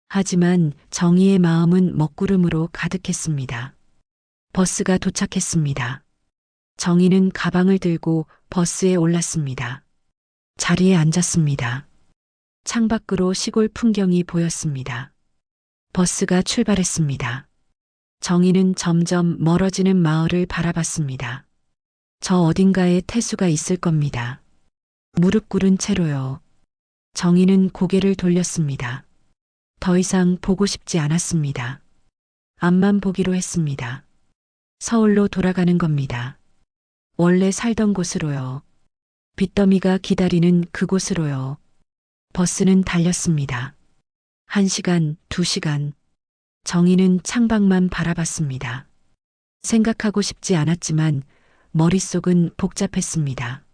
하지만 정희의 마음은 먹구름으로 가득했습니다. 버스가 도착했습니다. 정희는 가방을 들고 버스에 올랐습니다. 자리에 앉았습니다. 창밖으로 시골 풍경이 보였습니다. 버스가 출발했습니다. 정희는 점점 멀어지는 마을을 바라봤습니다. 저 어딘가에 태수가 있을 겁니다. 무릎 꿇은 채로요. 정희는 고개를 돌렸습니다. 더 이상 보고 싶지 않았습니다. 앞만 보기로 했습니다. 서울로 돌아가는 겁니다. 원래 살던 곳으로요. 빚더미가 기다리는 그곳으로요. 버스는 달렸습니다. 1시간, 2시간. 정희는 창밖만 바라봤습니다. 생각하고 싶지 않았지만 머릿속은 복잡했습니다.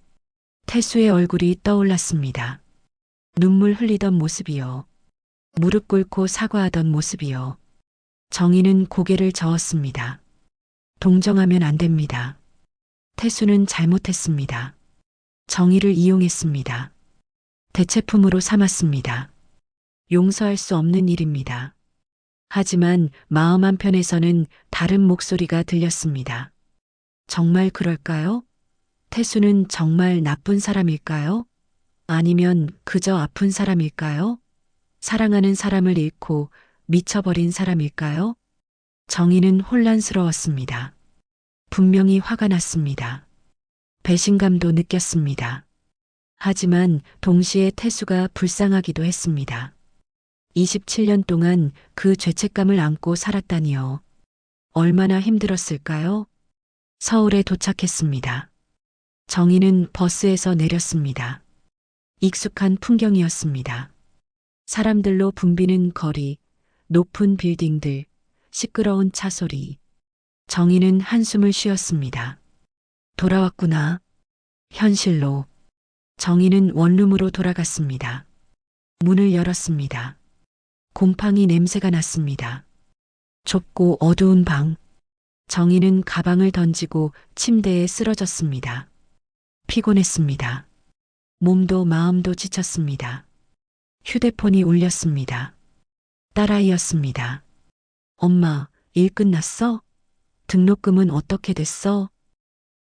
태수의 얼굴이 떠올랐습니다. 눈물 흘리던 모습이요. 무릎 꿇고 사과하던 모습이요. 정희는 고개를 저었습니다. 동정하면 안 됩니다. 태수는 잘못했습니다. 정희를 이용했습니다. 대체품으로 삼았습니다. 용서할 수 없는 일입니다. 하지만 마음 한편에서는 다른 목소리가 들렸습니다. 정말 그럴까요? 태수는 정말 나쁜 사람일까요? 아니면 그저 아픈 사람일까요? 사랑하는 사람을 잃고 미쳐버린 사람일까요? 정희는 혼란스러웠습니다. 분명히 화가 났습니다. 배신감도 느꼈습니다. 하지만 동시에 태수가 불쌍하기도 했습니다. 27년 동안 그 죄책감을 안고 살았다니요. 얼마나 힘들었을까요? 서울에 도착했습니다. 정희는 버스에서 내렸습니다. 익숙한 풍경이었습니다. 사람들로 붐비는 거리, 높은 빌딩들, 시끄러운 차 소리. 정희는 한숨을 쉬었습니다. 돌아왔구나. 현실로. 정희는 원룸으로 돌아갔습니다. 문을 열었습니다. 곰팡이 냄새가 났습니다. 좁고 어두운 방. 정희는 가방을 던지고 침대에 쓰러졌습니다. 피곤했습니다. 몸도 마음도 지쳤습니다. 휴대폰이 울렸습니다. 딸아이였습니다. 엄마, 일 끝났어? 등록금은 어떻게 됐어?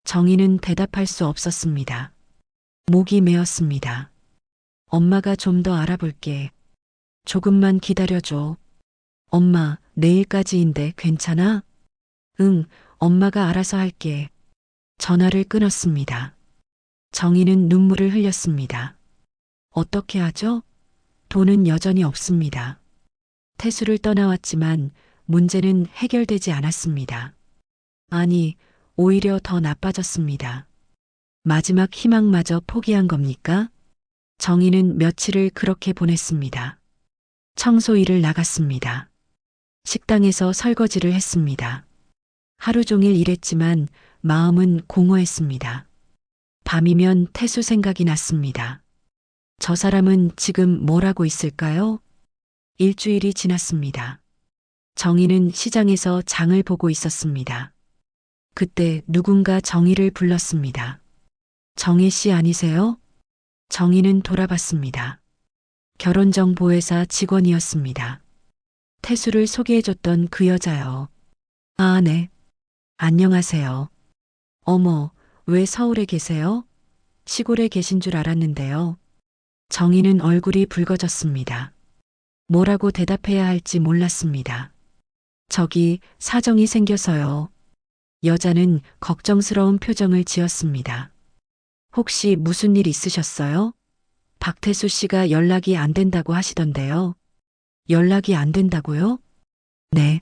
정희는 대답할 수 없었습니다. 목이 메었습니다. 엄마가 좀 더 알아볼게. 조금만 기다려줘. 엄마, 내일까지인데 괜찮아? 응, 엄마가 알아서 할게. 전화를 끊었습니다. 정희는 눈물을 흘렸습니다. 어떻게 하죠? 돈은 여전히 없습니다. 태수를 떠나왔지만 문제는 해결되지 않았습니다. 아니, 오히려 더 나빠졌습니다. 마지막 희망마저 포기한 겁니까? 정희는 며칠을 그렇게 보냈습니다. 청소 일을 나갔습니다. 식당에서 설거지를 했습니다. 하루 종일 일했지만 마음은 공허했습니다. 밤이면 태수 생각이 났습니다. 저 사람은 지금 뭘 하고 있을까요? 일주일이 지났습니다. 정희는 시장에서 장을 보고 있었습니다. 그때 누군가 정희를 불렀습니다. 정희 씨 아니세요? 정희는 돌아봤습니다. 결혼정보회사 직원이었습니다. 태수를 소개해줬던 그 여자요. 아, 네. 안녕하세요. 어머, 왜 서울에 계세요? 시골에 계신 줄 알았는데요. 정희는 얼굴이 붉어졌습니다. 뭐라고 대답해야 할지 몰랐습니다. 저기 사정이 생겨서요. 여자는 걱정스러운 표정을 지었습니다. 혹시 무슨 일 있으셨어요? 박태수 씨가 연락이 안 된다고 하시던데요. 연락이 안 된다고요? 네.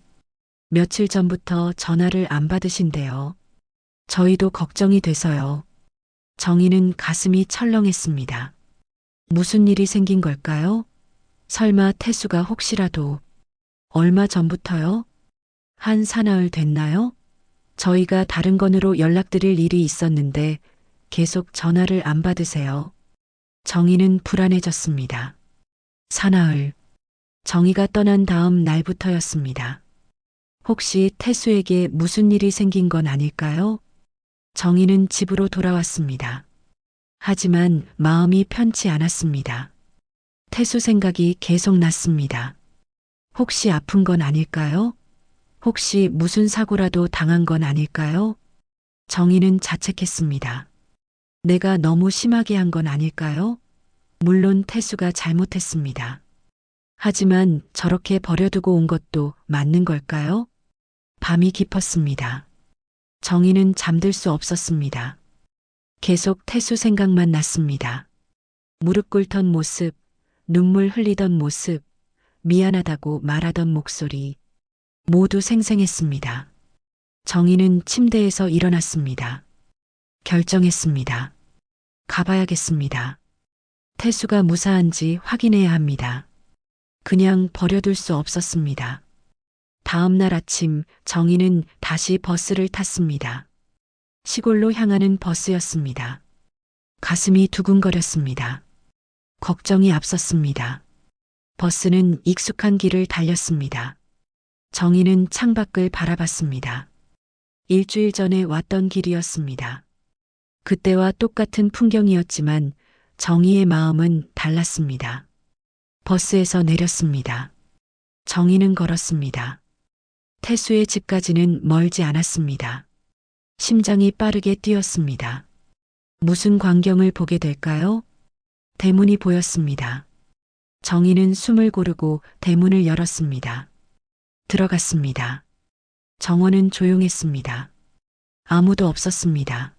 며칠 전부터 전화를 안 받으신대요. 저희도 걱정이 돼서요. 정희는 가슴이 철렁했습니다. 무슨 일이 생긴 걸까요? 설마 태수가 혹시라도. 얼마 전부터요? 한 사나흘 됐나요? 저희가 다른 건으로 연락드릴 일이 있었는데 계속 전화를 안 받으세요. 정희는 불안해졌습니다. 사나흘. 정희가 떠난 다음 날부터였습니다. 혹시 태수에게 무슨 일이 생긴 건 아닐까요? 정희는 집으로 돌아왔습니다. 하지만 마음이 편치 않았습니다. 태수 생각이 계속 났습니다. 혹시 아픈 건 아닐까요? 혹시 무슨 사고라도 당한 건 아닐까요? 정희는 자책했습니다. 내가 너무 심하게 한 건 아닐까요? 물론 태수가 잘못했습니다. 하지만 저렇게 버려두고 온 것도 맞는 걸까요? 밤이 깊었습니다. 정희는 잠들 수 없었습니다. 계속 태수 생각만 났습니다. 무릎 꿇던 모습, 눈물 흘리던 모습, 미안하다고 말하던 목소리, 모두 생생했습니다. 정희는 침대에서 일어났습니다. 결정했습니다. 가봐야겠습니다. 태수가 무사한지 확인해야 합니다. 그냥 버려둘 수 없었습니다. 다음 날 아침 정희는 다시 버스를 탔습니다. 시골로 향하는 버스였습니다. 가슴이 두근거렸습니다. 걱정이 앞섰습니다. 버스는 익숙한 길을 달렸습니다. 정희는 창밖을 바라봤습니다. 일주일 전에 왔던 길이었습니다. 그때와 똑같은 풍경이었지만 정희의 마음은 달랐습니다. 버스에서 내렸습니다. 정희는 걸었습니다. 태수의 집까지는 멀지 않았습니다. 심장이 빠르게 뛰었습니다. 무슨 광경을 보게 될까요? 대문이 보였습니다. 정희는 숨을 고르고 대문을 열었습니다. 들어갔습니다. 정원은 조용했습니다. 아무도 없었습니다.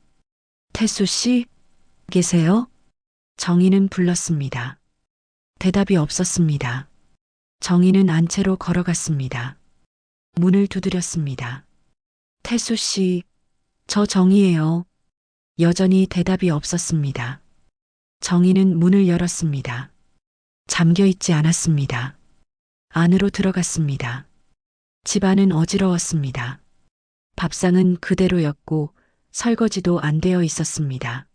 태수 씨, 계세요? 정희는 불렀습니다. 대답이 없었습니다. 정희는 안채로 걸어갔습니다. 문을 두드렸습니다. 태수 씨, 저 정희예요. 여전히 대답이 없었습니다. 정희는 문을 열었습니다. 잠겨 있지 않았습니다. 안으로 들어갔습니다. 집안은 어지러웠습니다. 밥상은 그대로였고 설거지도 안 되어 있었습니다.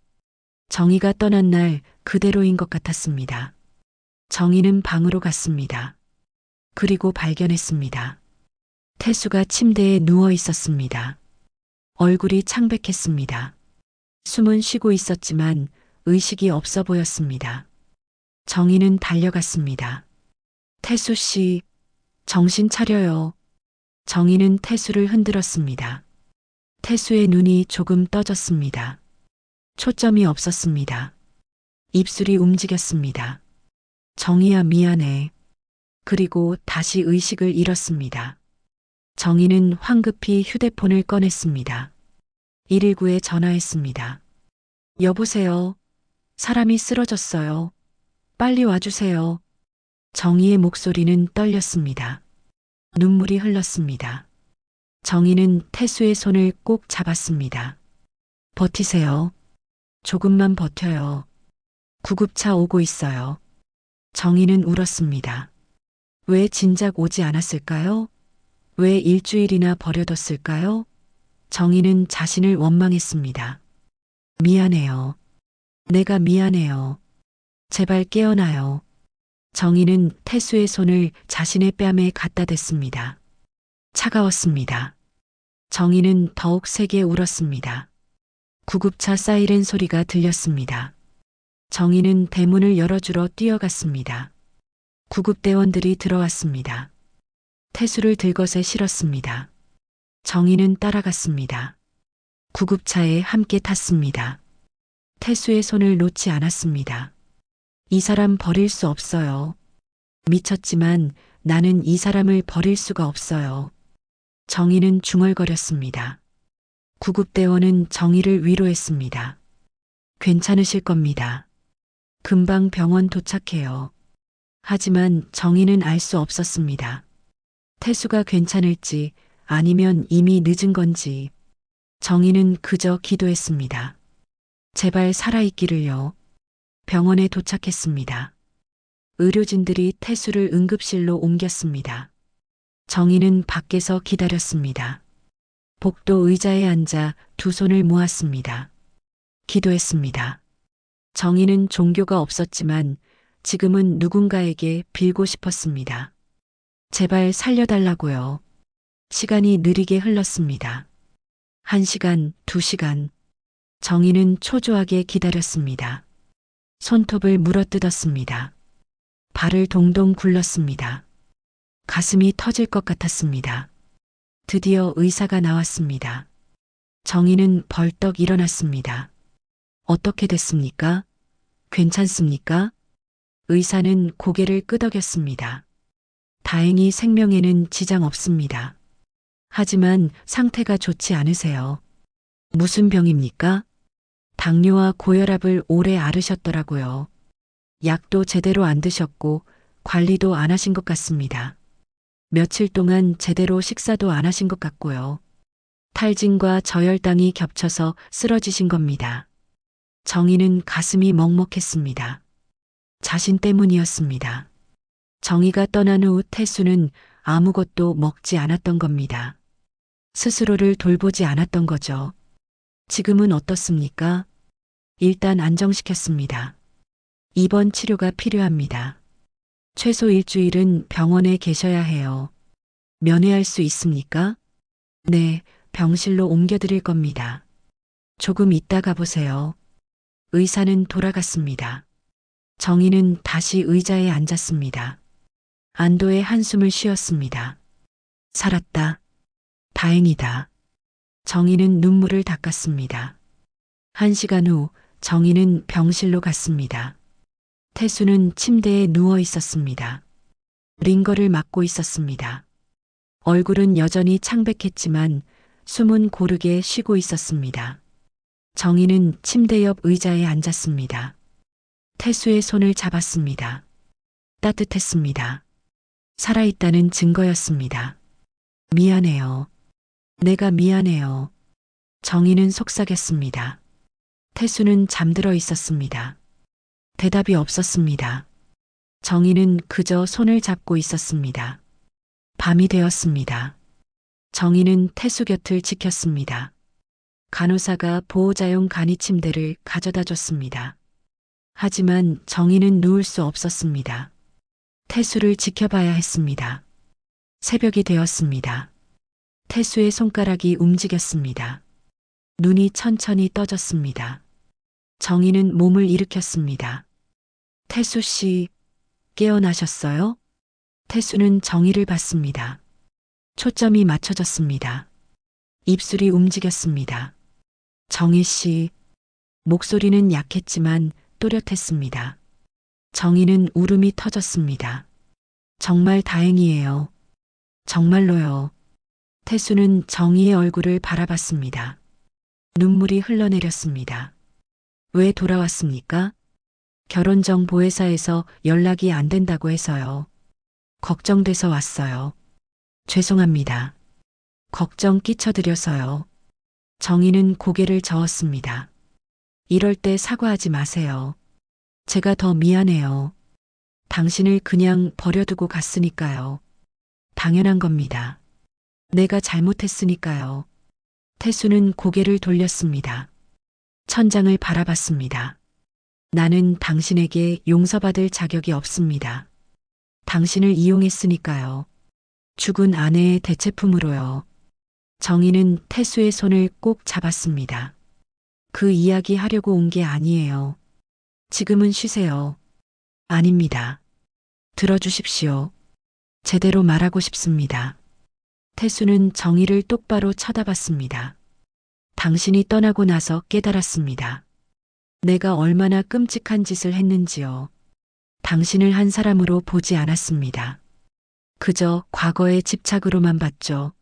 정희가 떠난 날 그대로인 것 같았습니다. 정희는 방으로 갔습니다. 그리고 발견했습니다. 태수가 침대에 누워 있었습니다. 얼굴이 창백했습니다. 숨은 쉬고 있었지만 의식이 없어 보였습니다. 정희는 달려갔습니다. 태수 씨, 정신 차려요. 정희는 태수를 흔들었습니다. 태수의 눈이 조금 떠졌습니다. 초점이 없었습니다. 입술이 움직였습니다. 정희야, 미안해. 그리고 다시 의식을 잃었습니다. 정희는 황급히 휴대폰을 꺼냈습니다. 119에 전화했습니다. 여보세요. 사람이 쓰러졌어요. 빨리 와주세요. 정희의 목소리는 떨렸습니다. 눈물이 흘렀습니다. 정희는 태수의 손을 꼭 잡았습니다. 버티세요. 조금만 버텨요. 구급차 오고 있어요. 정희는 울었습니다. 왜 진작 오지 않았을까요? 왜 일주일이나 버려뒀을까요? 정희는 자신을 원망했습니다. 미안해요. 내가 미안해요. 제발 깨어나요. 정희는 태수의 손을 자신의 뺨에 갖다 댔습니다. 차가웠습니다. 정희는 더욱 세게 울었습니다. 구급차 사이렌 소리가 들렸습니다. 정희는 대문을 열어주러 뛰어갔습니다. 구급대원들이 들어왔습니다. 태수를 들것에 실었습니다. 정희는 따라갔습니다. 구급차에 함께 탔습니다. 태수의 손을 놓지 않았습니다. 이 사람 버릴 수 없어요. 미쳤지만 나는 이 사람을 버릴 수가 없어요. 정희는 중얼거렸습니다. 구급대원은 정희를 위로했습니다. 괜찮으실 겁니다. 금방 병원 도착해요. 하지만 정희는 알 수 없었습니다. 태수가 괜찮을지 아니면 이미 늦은 건지. 정희는 그저 기도했습니다. 제발 살아있기를요. 병원에 도착했습니다. 의료진들이 태수를 응급실로 옮겼습니다. 정희는 밖에서 기다렸습니다. 복도 의자에 앉아 두 손을 모았습니다. 기도했습니다. 정희는 종교가 없었지만 지금은 누군가에게 빌고 싶었습니다. 제발 살려달라고요. 시간이 느리게 흘렀습니다. 1시간, 2시간. 정희는 초조하게 기다렸습니다. 손톱을 물어뜯었습니다. 발을 동동 굴렀습니다. 가슴이 터질 것 같았습니다. 드디어 의사가 나왔습니다. 정희는 벌떡 일어났습니다. 어떻게 됐습니까? 괜찮습니까? 의사는 고개를 끄덕였습니다. 다행히 생명에는 지장 없습니다. 하지만 상태가 좋지 않으세요. 무슨 병입니까? 당뇨와 고혈압을 오래 앓으셨더라고요. 약도 제대로 안 드셨고 관리도 안 하신 것 같습니다. 며칠 동안 제대로 식사도 안 하신 것 같고요. 탈진과 저혈당이 겹쳐서 쓰러지신 겁니다. 정희는 가슴이 먹먹했습니다. 자신 때문이었습니다. 정희가 떠난 후 태수는 아무것도 먹지 않았던 겁니다. 스스로를 돌보지 않았던 거죠. 지금은 어떻습니까? 일단 안정시켰습니다. 입원 치료가 필요합니다. 최소 일주일은 병원에 계셔야 해요. 면회할 수 있습니까? 네, 병실로 옮겨드릴 겁니다. 조금 이따 가보세요. 의사는 돌아갔습니다. 정희는 다시 의자에 앉았습니다. 안도의 한숨을 쉬었습니다. 살았다. 다행이다. 정희는 눈물을 닦았습니다. 1시간 후 정희는 병실로 갔습니다. 태수는 침대에 누워 있었습니다. 링거를 맞고 있었습니다. 얼굴은 여전히 창백했지만 숨은 고르게 쉬고 있었습니다. 정희는 침대 옆 의자에 앉았습니다. 태수의 손을 잡았습니다. 따뜻했습니다. 살아있다는 증거였습니다. 미안해요. 내가 미안해요. 정희는 속삭였습니다. 태수는 잠들어 있었습니다. 대답이 없었습니다. 정희는 그저 손을 잡고 있었습니다. 밤이 되었습니다. 정희는 태수 곁을 지켰습니다. 간호사가 보호자용 간이 침대를 가져다 줬습니다. 하지만 정희는 누울 수 없었습니다. 태수를 지켜봐야 했습니다. 새벽이 되었습니다. 태수의 손가락이 움직였습니다. 눈이 천천히 떠졌습니다. 정희는 몸을 일으켰습니다. 태수 씨, 깨어나셨어요? 태수는 정희를 봤습니다. 초점이 맞춰졌습니다. 입술이 움직였습니다. 정희 씨, 목소리는 약했지만 또렷했습니다. 정희는 울음이 터졌습니다. 정말 다행이에요. 정말로요. 태수는 정희의 얼굴을 바라봤습니다. 눈물이 흘러내렸습니다. 왜 돌아왔습니까? 결혼정보회사에서 연락이 안 된다고 해서요. 걱정돼서 왔어요. 죄송합니다. 걱정 끼쳐드려서요. 정희는 고개를 저었습니다. 이럴 때 사과하지 마세요. 제가 더 미안해요. 당신을 그냥 버려두고 갔으니까요. 당연한 겁니다. 내가 잘못했으니까요. 태수는 고개를 돌렸습니다. 천장을 바라봤습니다. 나는 당신에게 용서받을 자격이 없습니다. 당신을 이용했으니까요. 죽은 아내의 대체품으로요. 정희는 태수의 손을 꼭 잡았습니다. 그 이야기 하려고 온 게 아니에요. 지금은 쉬세요. 아닙니다. 들어주십시오. 제대로 말하고 싶습니다. 태수는 정희를 똑바로 쳐다봤습니다. 당신이 떠나고 나서 깨달았습니다. 내가 얼마나 끔찍한 짓을 했는지요. 당신을 한 사람으로 보지 않았습니다. 그저 과거의 집착으로만 봤죠.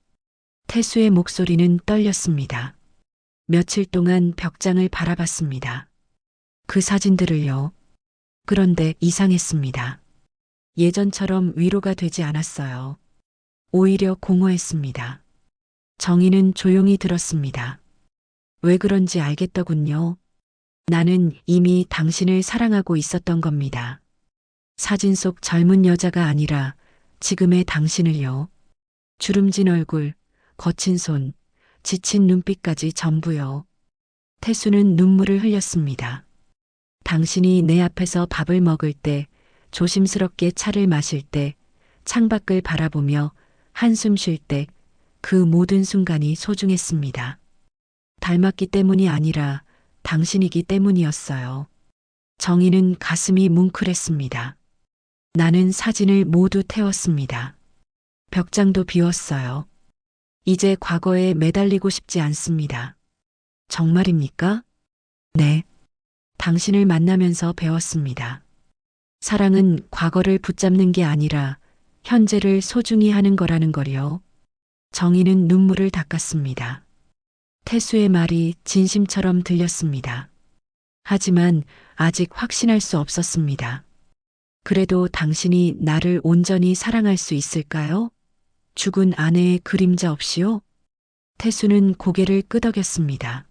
태수의 목소리는 떨렸습니다. 며칠 동안 벽장을 바라봤습니다. 그 사진들을요. 그런데 이상했습니다. 예전처럼 위로가 되지 않았어요. 오히려 공허했습니다. 정희는 조용히 들었습니다. 왜 그런지 알겠더군요. 나는 이미 당신을 사랑하고 있었던 겁니다. 사진 속 젊은 여자가 아니라 지금의 당신을요. 주름진 얼굴, 거친 손, 지친 눈빛까지 전부요. 태수는 눈물을 흘렸습니다. 당신이 내 앞에서 밥을 먹을 때, 조심스럽게 차를 마실 때, 창밖을 바라보며 한숨 쉴 때, 그 모든 순간이 소중했습니다. 닮았기 때문이 아니라 당신이기 때문이었어요. 정희는 가슴이 뭉클했습니다. 나는 사진을 모두 태웠습니다. 벽장도 비웠어요. 이제 과거에 매달리고 싶지 않습니다. 정말입니까? 네. 당신을 만나면서 배웠습니다. 사랑은 과거를 붙잡는 게 아니라 현재를 소중히 하는 거라는 거요. 정희는 눈물을 닦았습니다. 태수의 말이 진심처럼 들렸습니다. 하지만 아직 확신할 수 없었습니다. 그래도 당신이 나를 온전히 사랑할 수 있을까요? 죽은 아내의 그림자 없이요? 태수는 고개를 끄덕였습니다.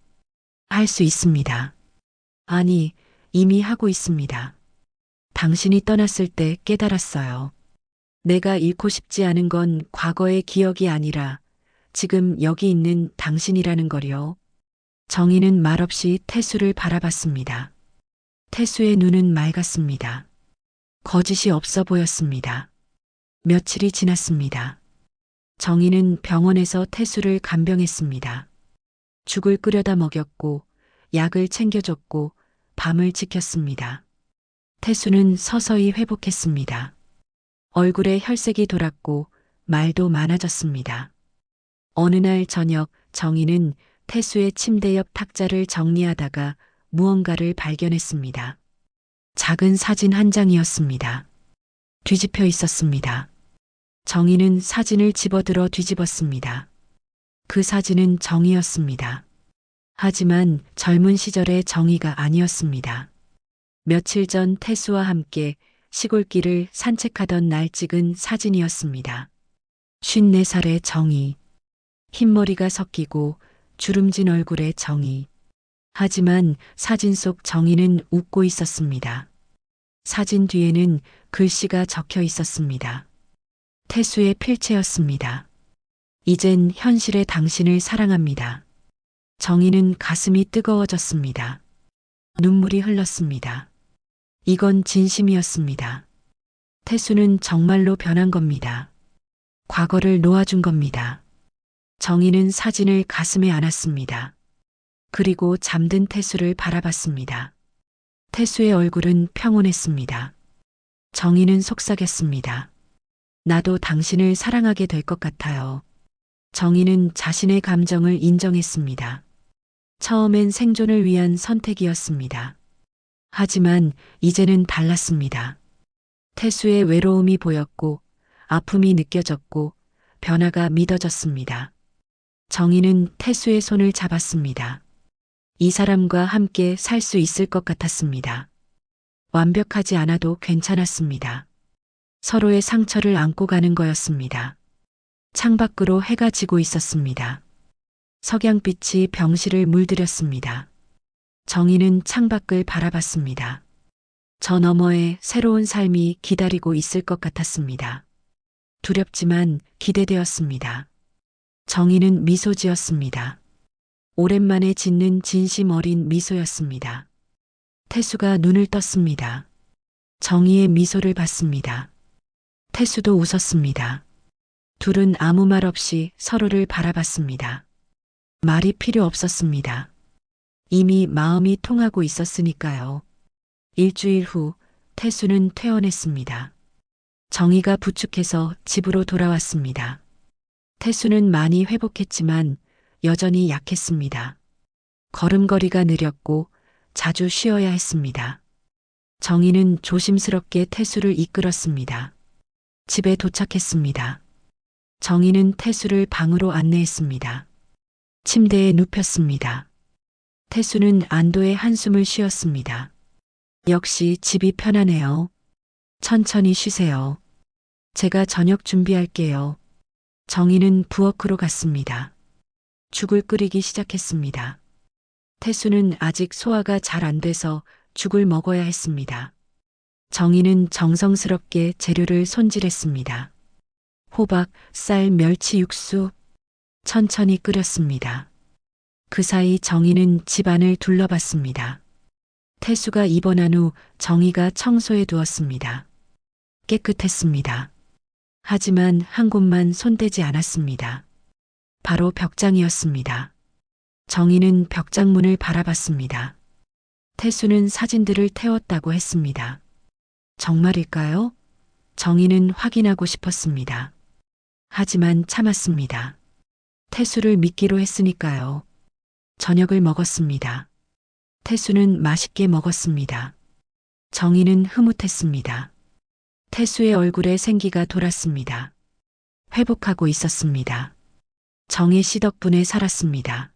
할 수 있습니다. 아니, 이미 하고 있습니다. 당신이 떠났을 때 깨달았어요. 내가 잃고 싶지 않은 건 과거의 기억이 아니라 지금 여기 있는 당신이라는 거요. 정희는 말없이 태수를 바라봤습니다. 태수의 눈은 맑았습니다. 거짓이 없어 보였습니다. 며칠이 지났습니다. 정희는 병원에서 태수를 간병했습니다. 죽을 끓여다 먹였고 약을 챙겨줬고 밤을 지켰습니다. 태수는 서서히 회복했습니다. 얼굴에 혈색이 돌았고 말도 많아졌습니다. 어느 날 저녁 정희는 태수의 침대 옆 탁자를 정리하다가 무언가를 발견했습니다. 작은 사진 한 장이었습니다. 뒤집혀 있었습니다. 정희는 사진을 집어들어 뒤집었습니다. 그 사진은 정희였습니다. 하지만 젊은 시절의 정의가 아니었습니다. 며칠 전 태수와 함께 시골길을 산책하던 날 찍은 사진이었습니다. 54살의 정의. 흰머리가 섞이고 주름진 얼굴의 정의. 하지만 사진 속 정의는 웃고 있었습니다. 사진 뒤에는 글씨가 적혀 있었습니다. 태수의 필체였습니다. 이젠 현실의 당신을 사랑합니다. 정의는 가슴이 뜨거워졌습니다. 눈물이 흘렀습니다. 이건 진심이었습니다. 태수는 정말로 변한 겁니다. 과거를 놓아준 겁니다. 정의는 사진을 가슴에 안았습니다. 그리고 잠든 태수를 바라봤습니다. 태수의 얼굴은 평온했습니다. 정의는 속삭였습니다. 나도 당신을 사랑하게 될 것 같아요. 정의는 자신의 감정을 인정했습니다. 처음엔 생존을 위한 선택이었습니다. 하지만 이제는 달랐습니다. 태수의 외로움이 보였고 아픔이 느껴졌고 변화가 믿어졌습니다. 정의는 태수의 손을 잡았습니다. 이 사람과 함께 살 수 있을 것 같았습니다. 완벽하지 않아도 괜찮았습니다. 서로의 상처를 안고 가는 거였습니다. 창밖으로 해가 지고 있었습니다. 석양빛이 병실을 물들였습니다. 정의는 창밖을 바라봤습니다. 저 너머에 새로운 삶이 기다리고 있을 것 같았습니다. 두렵지만 기대되었습니다. 정의는 미소 지었습니다. 오랜만에 짓는 진심 어린 미소였습니다. 태수가 눈을 떴습니다. 정의의 미소를 봤습니다. 태수도 웃었습니다. 둘은 아무 말 없이 서로를 바라봤습니다. 말이 필요 없었습니다. 이미 마음이 통하고 있었으니까요. 일주일 후 태수는 퇴원했습니다. 정의가 부축해서 집으로 돌아왔습니다. 태수는 많이 회복했지만 여전히 약했습니다. 걸음걸이가 느렸고 자주 쉬어야 했습니다. 정의는 조심스럽게 태수를 이끌었습니다. 집에 도착했습니다. 정의는 태수를 방으로 안내했습니다. 침대에 눕혔습니다. 태수는 안도의 한숨을 쉬었습니다. 역시 집이 편하네요. 천천히 쉬세요. 제가 저녁 준비할게요. 정의는 부엌으로 갔습니다. 죽을 끓이기 시작했습니다. 태수는 아직 소화가 잘 안 돼서 죽을 먹어야 했습니다. 정의는 정성스럽게 재료를 손질했습니다. 호박, 쌀, 멸치 육수 천천히 끓였습니다. 그 사이 정의는 집안을 둘러봤습니다. 태수가 입원한 후 정의가 청소해 두었습니다. 깨끗했습니다. 하지만 한 곳만 손대지 않았습니다. 바로 벽장이었습니다. 정의는 벽장문을 바라봤습니다. 태수는 사진들을 태웠다고 했습니다. 정말일까요? 정의는 확인하고 싶었습니다. 하지만 참았습니다. 태수를 믿기로 했으니까요. 저녁을 먹었습니다. 태수는 맛있게 먹었습니다. 정의는 흐뭇했습니다. 태수의 얼굴에 생기가 돌았습니다. 회복하고 있었습니다. 정의 씨 덕분에 살았습니다.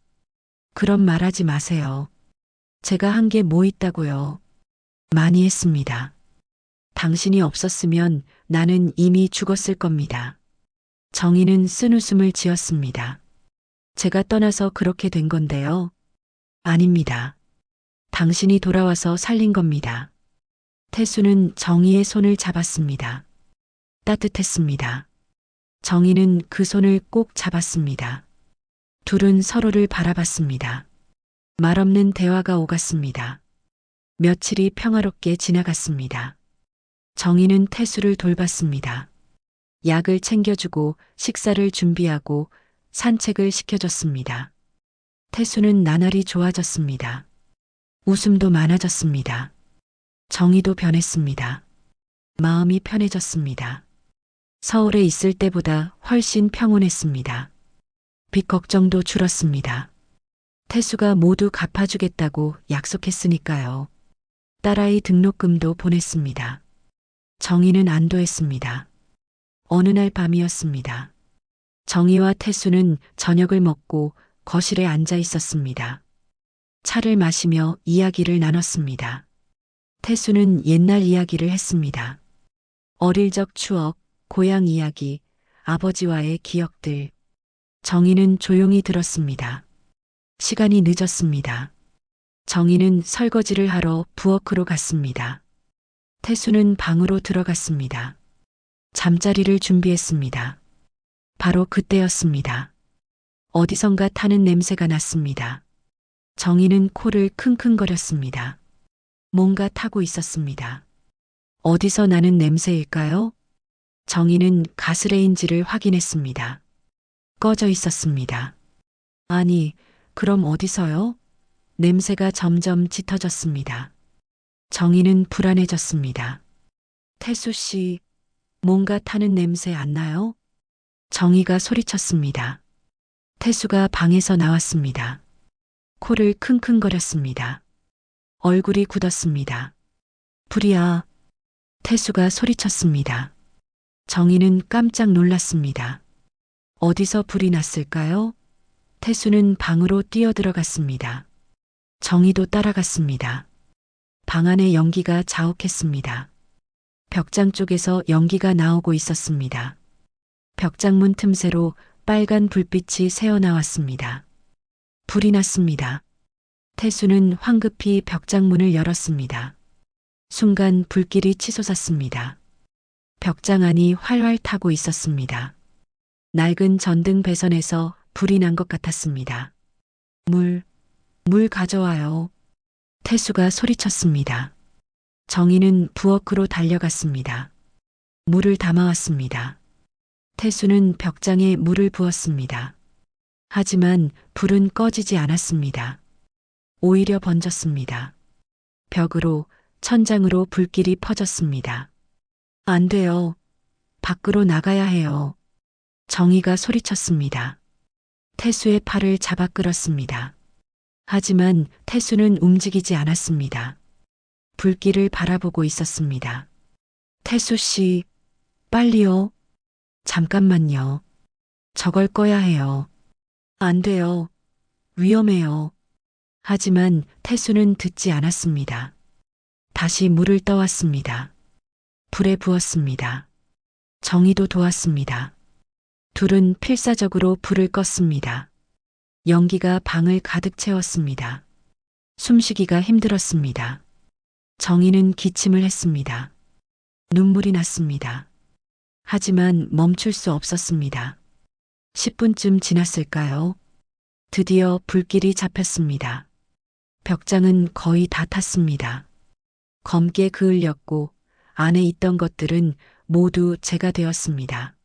그런 말하지 마세요. 제가 한 게 뭐 있다고요. 많이 했습니다. 당신이 없었으면 나는 이미 죽었을 겁니다. 정의는 쓴웃음을 지었습니다. 제가 떠나서 그렇게 된 건데요. 아닙니다. 당신이 돌아와서 살린 겁니다. 태수는 정의의 손을 잡았습니다. 따뜻했습니다. 정의는 그 손을 꼭 잡았습니다. 둘은 서로를 바라봤습니다. 말없는 대화가 오갔습니다. 며칠이 평화롭게 지나갔습니다. 정의는 태수를 돌봤습니다. 약을 챙겨주고 식사를 준비하고 산책을 시켜줬습니다. 태수는 나날이 좋아졌습니다. 웃음도 많아졌습니다. 정의도 변했습니다. 마음이 편해졌습니다. 서울에 있을 때보다 훨씬 평온했습니다. 빚 걱정도 줄었습니다. 태수가 모두 갚아주겠다고 약속했으니까요. 딸아이 등록금도 보냈습니다. 정의는 안도했습니다. 어느 날 밤이었습니다. 정의와 태수는 저녁을 먹고 거실에 앉아 있었습니다. 차를 마시며 이야기를 나눴습니다. 태수는 옛날 이야기를 했습니다. 어릴 적 추억, 고향 이야기, 아버지와의 기억들. 정희는 조용히 들었습니다. 시간이 늦었습니다. 정희는 설거지를 하러 부엌으로 갔습니다. 태수는 방으로 들어갔습니다. 잠자리를 준비했습니다. 바로 그때였습니다. 어디선가 타는 냄새가 났습니다. 정희는 코를 킁킁거렸습니다. 뭔가 타고 있었습니다. 어디서 나는 냄새일까요? 정희는 가스레인지를 확인했습니다. 꺼져 있었습니다. 아니, 그럼 어디서요? 냄새가 점점 짙어졌습니다. 정희는 불안해졌습니다. 태수 씨, 뭔가 타는 냄새 안 나요? 정희가 소리쳤습니다. 태수가 방에서 나왔습니다. 코를 킁킁거렸습니다. 얼굴이 굳었습니다. 불이야. 태수가 소리쳤습니다. 정희는 깜짝 놀랐습니다. 어디서 불이 났을까요? 태수는 방으로 뛰어들어갔습니다. 정희도 따라갔습니다. 방 안에 연기가 자욱했습니다. 벽장 쪽에서 연기가 나오고 있었습니다. 벽장문 틈새로 빨간 불빛이 새어나왔습니다. 불이 났습니다. 태수는 황급히 벽장문을 열었습니다. 순간 불길이 치솟았습니다. 벽장 안이 활활 타고 있었습니다. 낡은 전등 배선에서 불이 난 것 같았습니다. 물 가져와요. 태수가 소리쳤습니다. 정희는 부엌으로 달려갔습니다. 물을 담아왔습니다. 태수는 벽장에 물을 부었습니다. 하지만 불은 꺼지지 않았습니다. 오히려 번졌습니다. 벽으로, 천장으로 불길이 퍼졌습니다. 안 돼요. 밖으로 나가야 해요. 정희가 소리쳤습니다. 태수의 팔을 잡아 끌었습니다. 하지만 태수는 움직이지 않았습니다. 불길을 바라보고 있었습니다. 태수 씨, 빨리요. 잠깐만요. 저걸 꺼야 해요. 안 돼요. 위험해요. 하지만 태수는 듣지 않았습니다. 다시 물을 떠왔습니다. 불에 부었습니다. 정희도 도왔습니다. 둘은 필사적으로 불을 껐습니다. 연기가 방을 가득 채웠습니다. 숨쉬기가 힘들었습니다. 정희는 기침을 했습니다. 눈물이 났습니다. 하지만 멈출 수 없었습니다. 10분쯤 지났을까요? 드디어 불길이 잡혔습니다. 벽장은 거의 다 탔습니다. 검게 그을렸고 안에 있던 것들은 모두 제가 되었습니다.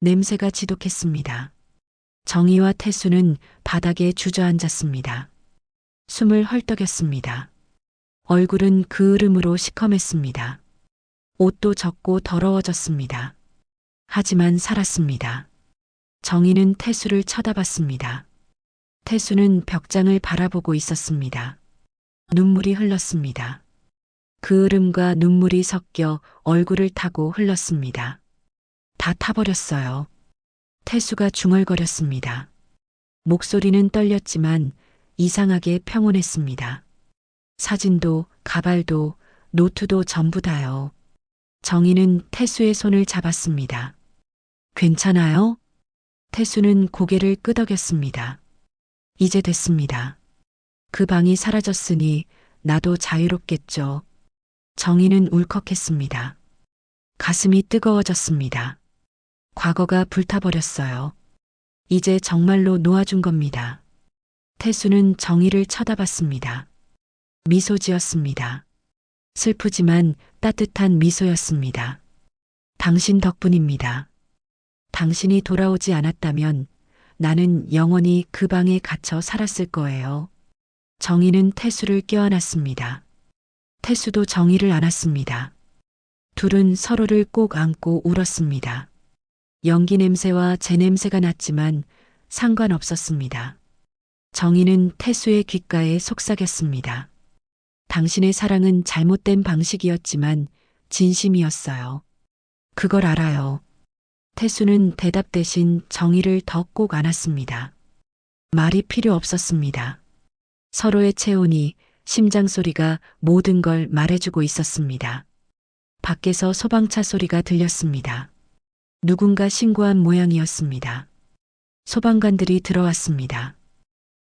냄새가 지독했습니다. 정희와 태수는 바닥에 주저앉았습니다. 숨을 헐떡였습니다. 얼굴은 그을음으로 시커맸습니다. 옷도 젖고 더러워졌습니다. 하지만 살았습니다. 정희는 태수를 쳐다봤습니다. 태수는 벽장을 바라보고 있었습니다. 눈물이 흘렀습니다. 그을음과 눈물이 섞여 얼굴을 타고 흘렀습니다. 다 타버렸어요. 태수가 중얼거렸습니다. 목소리는 떨렸지만 이상하게 평온했습니다. 사진도, 가발도, 노트도 전부 다요. 정희는 태수의 손을 잡았습니다. 괜찮아요? 태수는 고개를 끄덕였습니다. 이제 됐습니다. 그 방이 사라졌으니 나도 자유롭겠죠. 정희는 울컥했습니다. 가슴이 뜨거워졌습니다. 과거가 불타버렸어요. 이제 정말로 놓아준 겁니다. 태수는 정희를 쳐다봤습니다. 미소 지었습니다. 슬프지만 따뜻한 미소였습니다. 당신 덕분입니다. 당신이 돌아오지 않았다면 나는 영원히 그 방에 갇혀 살았을 거예요. 정희는 태수를 껴안았습니다. 태수도 정희를 안았습니다. 둘은 서로를 꼭 안고 울었습니다. 연기 냄새와 제 냄새가 났지만 상관없었습니다. 정희는 태수의 귓가에 속삭였습니다. 당신의 사랑은 잘못된 방식이었지만 진심이었어요. 그걸 알아요. 태수는 대답 대신 정희를 더 꼭 안았습니다. 말이 필요 없었습니다. 서로의 체온이, 심장 소리가 모든 걸 말해주고 있었습니다. 밖에서 소방차 소리가 들렸습니다. 누군가 신고한 모양이었습니다. 소방관들이 들어왔습니다.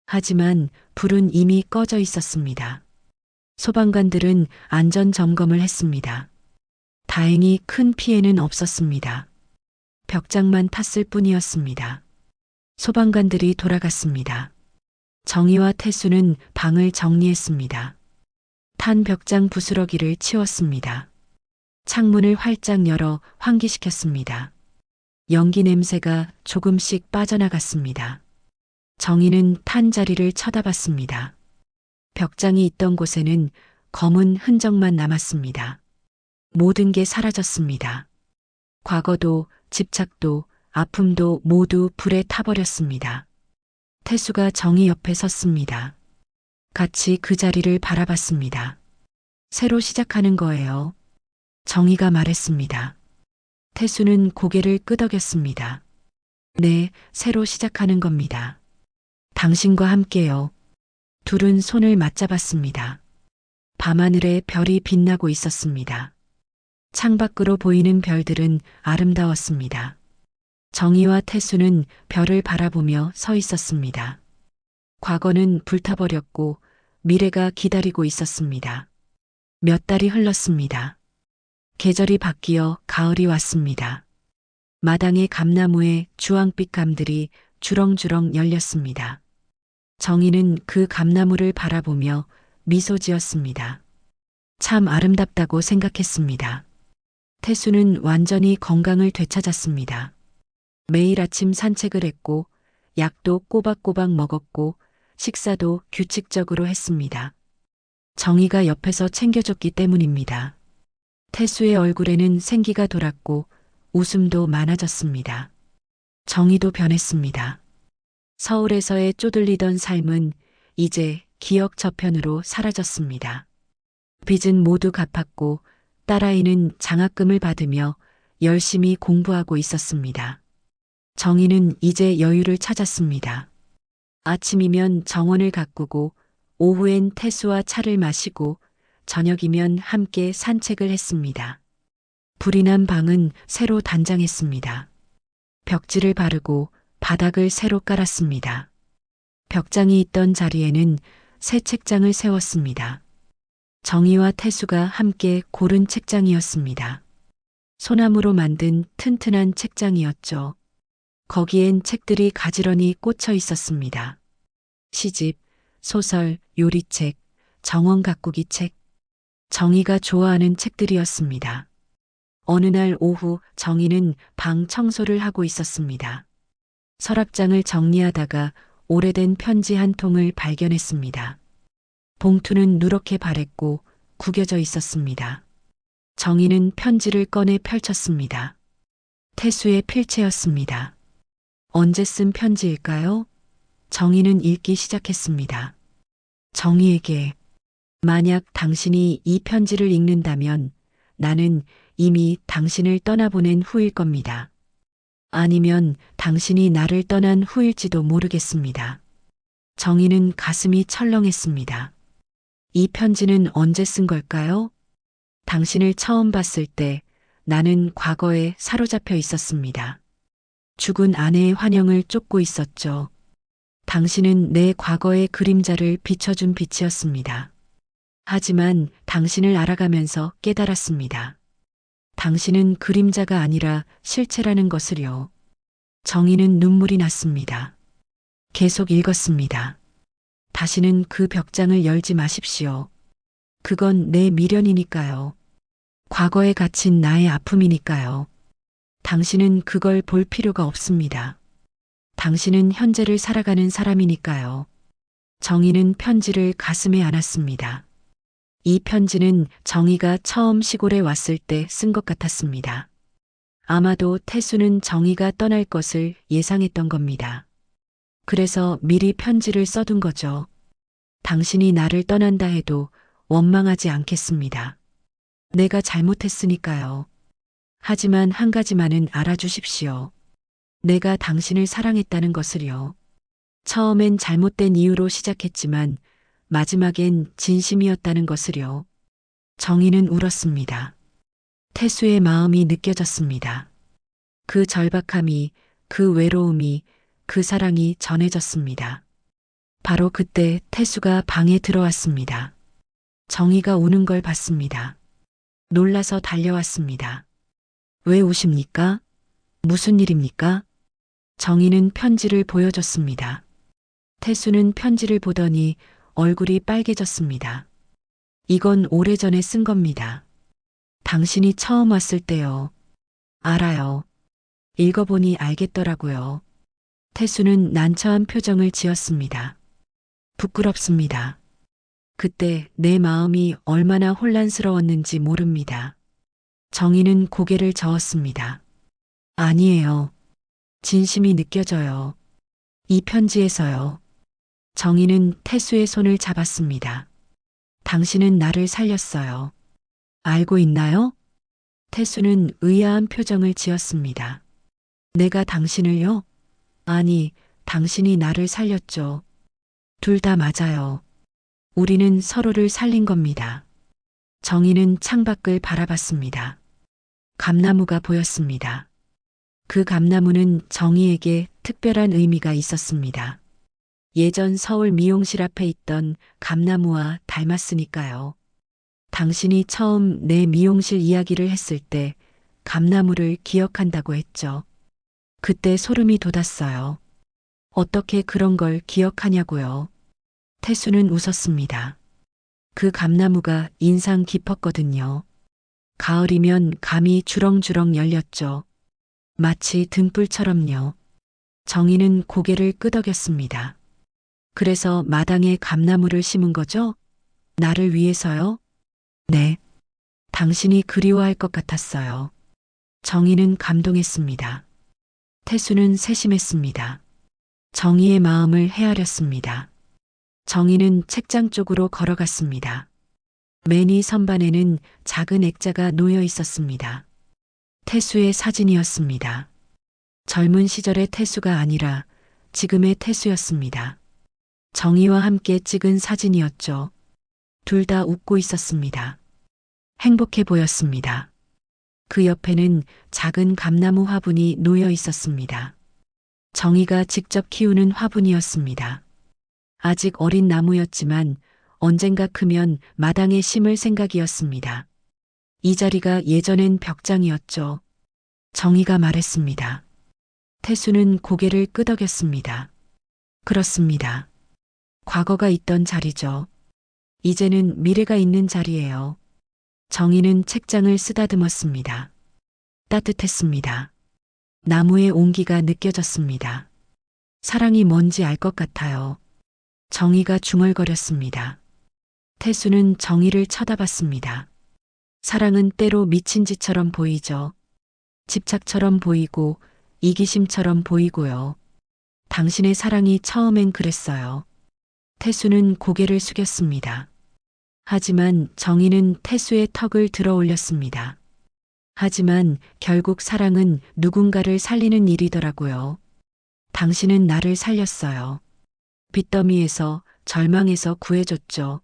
하지만 불은 이미 꺼져 있었습니다. 소방관들은 안전 점검을 했습니다. 다행히 큰 피해는 없었습니다. 벽장만 탔을 뿐이었습니다. 소방관들이 돌아갔습니다. 정희와 태수는 방을 정리했습니다. 탄 벽장 부스러기를 치웠습니다. 창문을 활짝 열어 환기시켰습니다. 연기 냄새가 조금씩 빠져나갔습니다. 정희는 탄 자리를 쳐다봤습니다. 벽장이 있던 곳에는 검은 흔적만 남았습니다. 모든 게 사라졌습니다. 과거도, 집착도, 아픔도 모두 불에 타버렸습니다. 태수가 정희 옆에 섰습니다. 같이 그 자리를 바라봤습니다. 새로 시작하는 거예요. 정희가 말했습니다. 태수는 고개를 끄덕였습니다. 네, 새로 시작하는 겁니다. 당신과 함께요. 둘은 손을 맞잡았습니다. 밤하늘에 별이 빛나고 있었습니다. 창밖으로 보이는 별들은 아름다웠습니다. 정희와 태수는 별을 바라보며 서 있었습니다. 과거는 불타버렸고 미래가 기다리고 있었습니다. 몇 달이 흘렀습니다. 계절이 바뀌어 가을이 왔습니다. 마당의 감나무에 주황빛 감들이 주렁주렁 열렸습니다. 정희는 그 감나무를 바라보며 미소 지었습니다. 참 아름답다고 생각했습니다. 태수는 완전히 건강을 되찾았습니다. 매일 아침 산책을 했고, 약도 꼬박꼬박 먹었고, 식사도 규칙적으로 했습니다. 정희가 옆에서 챙겨줬기 때문입니다. 태수의 얼굴에는 생기가 돌았고, 웃음도 많아졌습니다. 정희도 변했습니다. 서울에서의 쪼들리던 삶은 이제 기억 저편으로 사라졌습니다. 빚은 모두 갚았고, 딸아이는 장학금을 받으며 열심히 공부하고 있었습니다. 정희는 이제 여유를 찾았습니다. 아침이면 정원을 가꾸고 오후엔 태수와 차를 마시고 저녁이면 함께 산책을 했습니다. 불이 난 방은 새로 단장했습니다. 벽지를 바르고 바닥을 새로 깔았습니다. 벽장이 있던 자리에는 새 책장을 세웠습니다. 정희와 태수가 함께 고른 책장이었습니다. 소나무로 만든 튼튼한 책장이었죠. 거기엔 책들이 가지런히 꽂혀 있었습니다. 시집, 소설, 요리책, 정원 가꾸기 책. 정희가 좋아하는 책들이었습니다. 어느 날 오후 정희는 방 청소를 하고 있었습니다. 서랍장을 정리하다가 오래된 편지 한 통을 발견했습니다. 봉투는 누렇게 바랬고 구겨져 있었습니다. 정희는 편지를 꺼내 펼쳤습니다. 태수의 필체였습니다. 언제 쓴 편지일까요? 정희는 읽기 시작했습니다. 정희에게, 만약 당신이 이 편지를 읽는다면 나는 이미 당신을 떠나보낸 후일 겁니다. 아니면 당신이 나를 떠난 후일지도 모르겠습니다. 정희는 가슴이 철렁했습니다. 이 편지는 언제 쓴 걸까요? 당신을 처음 봤을 때 나는 과거에 사로잡혀 있었습니다. 죽은 아내의 환영을 쫓고 있었죠. 당신은 내 과거의 그림자를 비춰준 빛이었습니다. 하지만 당신을 알아가면서 깨달았습니다. 당신은 그림자가 아니라 실체라는 것을요. 정희는 눈물이 났습니다. 계속 읽었습니다. 다시는 그 벽장을 열지 마십시오. 그건 내 미련이니까요. 과거에 갇힌 나의 아픔이니까요. 당신은 그걸 볼 필요가 없습니다. 당신은 현재를 살아가는 사람이니까요. 정희는 편지를 가슴에 안았습니다. 이 편지는 정희가 처음 시골에 왔을 때 쓴 것 같았습니다. 아마도 태수는 정희가 떠날 것을 예상했던 겁니다. 그래서 미리 편지를 써둔 거죠. 당신이 나를 떠난다 해도 원망하지 않겠습니다. 내가 잘못했으니까요. 하지만 한 가지만은 알아주십시오. 내가 당신을 사랑했다는 것을요. 처음엔 잘못된 이유로 시작했지만 마지막엔 진심이었다는 것을요. 정희는 울었습니다. 태수의 마음이 느껴졌습니다. 그 절박함이, 그 외로움이, 그 사랑이 전해졌습니다. 바로 그때 태수가 방에 들어왔습니다. 정희가 우는 걸 봤습니다. 놀라서 달려왔습니다. 왜 우십니까? 무슨 일입니까? 정희는 편지를 보여줬습니다. 태수는 편지를 보더니 얼굴이 빨개졌습니다. 이건 오래전에 쓴 겁니다. 당신이 처음 왔을 때요. 알아요. 읽어보니 알겠더라고요. 태수는 난처한 표정을 지었습니다. 부끄럽습니다. 그때 내 마음이 얼마나 혼란스러웠는지 모릅니다. 정희는 고개를 저었습니다. 아니에요. 진심이 느껴져요. 이 편지에서요. 정희는 태수의 손을 잡았습니다. 당신은 나를 살렸어요. 알고 있나요? 태수는 의아한 표정을 지었습니다. 내가 당신을요? 아니, 당신이 나를 살렸죠. 둘 다 맞아요. 우리는 서로를 살린 겁니다. 정희는 창밖을 바라봤습니다. 감나무가 보였습니다. 그 감나무는 정희에게 특별한 의미가 있었습니다. 예전 서울 미용실 앞에 있던 감나무와 닮았으니까요. 당신이 처음 내 미용실 이야기를 했을 때 감나무를 기억한다고 했죠. 그때 소름이 돋았어요. 어떻게 그런 걸 기억하냐고요. 태수는 웃었습니다. 그 감나무가 인상 깊었거든요. 가을이면 감이 주렁주렁 열렸죠. 마치 등불처럼요. 정희는 고개를 끄덕였습니다. 그래서 마당에 감나무를 심은 거죠? 나를 위해서요? 네. 당신이 그리워할 것 같았어요. 정희는 감동했습니다. 태수는 세심했습니다. 정희의 마음을 헤아렸습니다. 정희는 책장 쪽으로 걸어갔습니다. 매니 선반에는 작은 액자가 놓여 있었습니다. 태수의 사진이었습니다. 젊은 시절의 태수가 아니라 지금의 태수였습니다. 정희와 함께 찍은 사진이었죠. 둘 다 웃고 있었습니다. 행복해 보였습니다. 그 옆에는 작은 감나무 화분이 놓여 있었습니다. 정희가 직접 키우는 화분이었습니다. 아직 어린 나무였지만 언젠가 크면 마당에 심을 생각이었습니다. 이 자리가 예전엔 벽장이었죠. 정희가 말했습니다. 태수는 고개를 끄덕였습니다. 그렇습니다. 과거가 있던 자리죠. 이제는 미래가 있는 자리예요. 정희는 책장을 쓰다듬었습니다. 따뜻했습니다. 나무의 온기가 느껴졌습니다. 사랑이 뭔지 알 것 같아요. 정희가 중얼거렸습니다. 태수는 정희를 쳐다봤습니다. 사랑은 때로 미친 짓처럼 보이죠. 집착처럼 보이고 이기심처럼 보이고요. 당신의 사랑이 처음엔 그랬어요. 태수는 고개를 숙였습니다. 하지만 정희는 태수의 턱을 들어 올렸습니다. 하지만 결국 사랑은 누군가를 살리는 일이더라고요. 당신은 나를 살렸어요. 빚더미에서, 절망에서 구해줬죠.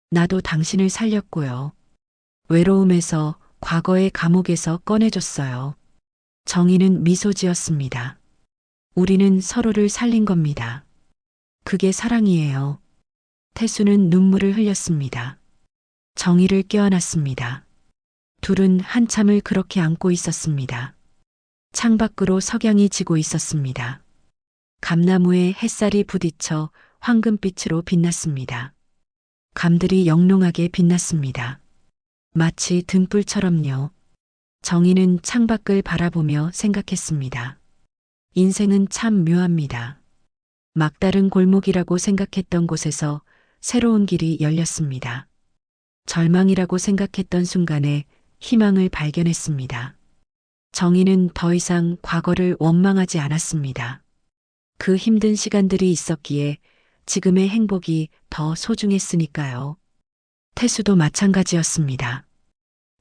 나도 당신을 살렸고요. 외로움에서, 과거의 감옥에서 꺼내줬어요. 정희는 미소 지었습니다. 우리는 서로를 살린 겁니다. 그게 사랑이에요. 태수는 눈물을 흘렸습니다. 정희를 껴안았습니다. 둘은 한참을 그렇게 안고 있었습니다. 창밖으로 석양이 지고 있었습니다. 감나무에 햇살이 부딪혀 황금빛으로 빛났습니다. 감들이 영롱하게 빛났습니다. 마치 등불처럼요. 정희는 창밖을 바라보며 생각했습니다. 인생은 참 묘합니다. 막다른 골목이라고 생각했던 곳에서 새로운 길이 열렸습니다. 절망이라고 생각했던 순간에 희망을 발견했습니다. 정희는 더 이상 과거를 원망하지 않았습니다. 그 힘든 시간들이 있었기에 지금의 행복이 더 소중했으니까요. 태수도 마찬가지였습니다.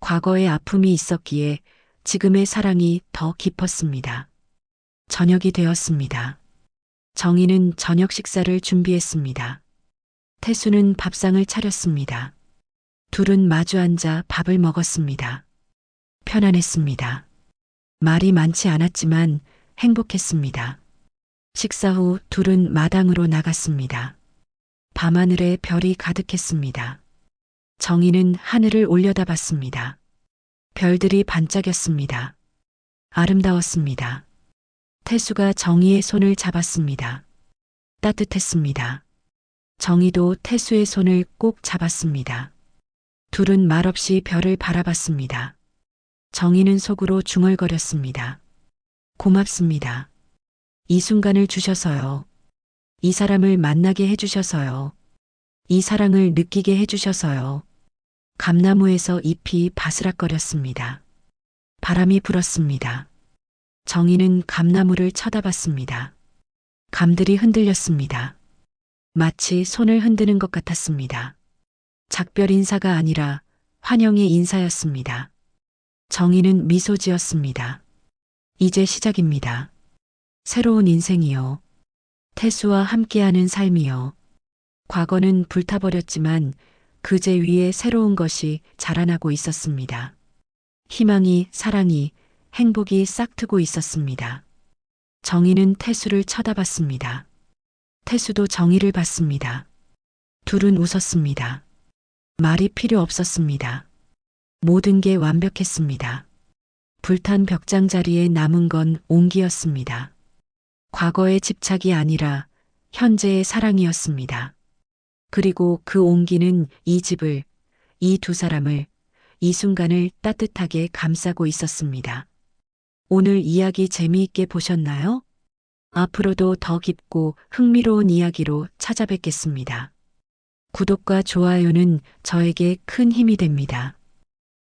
과거의 아픔이 있었기에 지금의 사랑이 더 깊었습니다. 저녁이 되었습니다. 정희는 저녁 식사를 준비했습니다. 태수는 밥상을 차렸습니다. 둘은 마주 앉아 밥을 먹었습니다. 편안했습니다. 말이 많지 않았지만 행복했습니다. 식사 후 둘은 마당으로 나갔습니다. 밤하늘에 별이 가득했습니다. 정희는 하늘을 올려다봤습니다. 별들이 반짝였습니다. 아름다웠습니다. 태수가 정희의 손을 잡았습니다. 따뜻했습니다. 정희도 태수의 손을 꼭 잡았습니다. 둘은 말없이 별을 바라봤습니다. 정희는 속으로 중얼거렸습니다. 고맙습니다. 이 순간을 주셔서요. 이 사람을 만나게 해주셔서요. 이 사랑을 느끼게 해주셔서요. 감나무에서 잎이 바스락거렸습니다. 바람이 불었습니다. 정희는 감나무를 쳐다봤습니다. 감들이 흔들렸습니다. 마치 손을 흔드는 것 같았습니다. 작별 인사가 아니라 환영의 인사였습니다. 정희는 미소 지었습니다. 이제 시작입니다. 새로운 인생이요. 태수와 함께하는 삶이요. 과거는 불타버렸지만 그제 위에 새로운 것이 자라나고 있었습니다. 희망이, 사랑이, 행복이 싹트고 있었습니다. 정희는 태수를 쳐다봤습니다. 태수도 정희를 봤습니다. 둘은 웃었습니다. 말이 필요 없었습니다. 모든 게 완벽했습니다. 불탄 벽장 자리에 남은 건 온기였습니다. 과거의 집착이 아니라 현재의 사랑이었습니다. 그리고 그 온기는 이 집을, 이 두 사람을, 이 순간을 따뜻하게 감싸고 있었습니다. 오늘 이야기 재미있게 보셨나요? 앞으로도 더 깊고 흥미로운 이야기로 찾아뵙겠습니다. 구독과 좋아요는 저에게 큰 힘이 됩니다.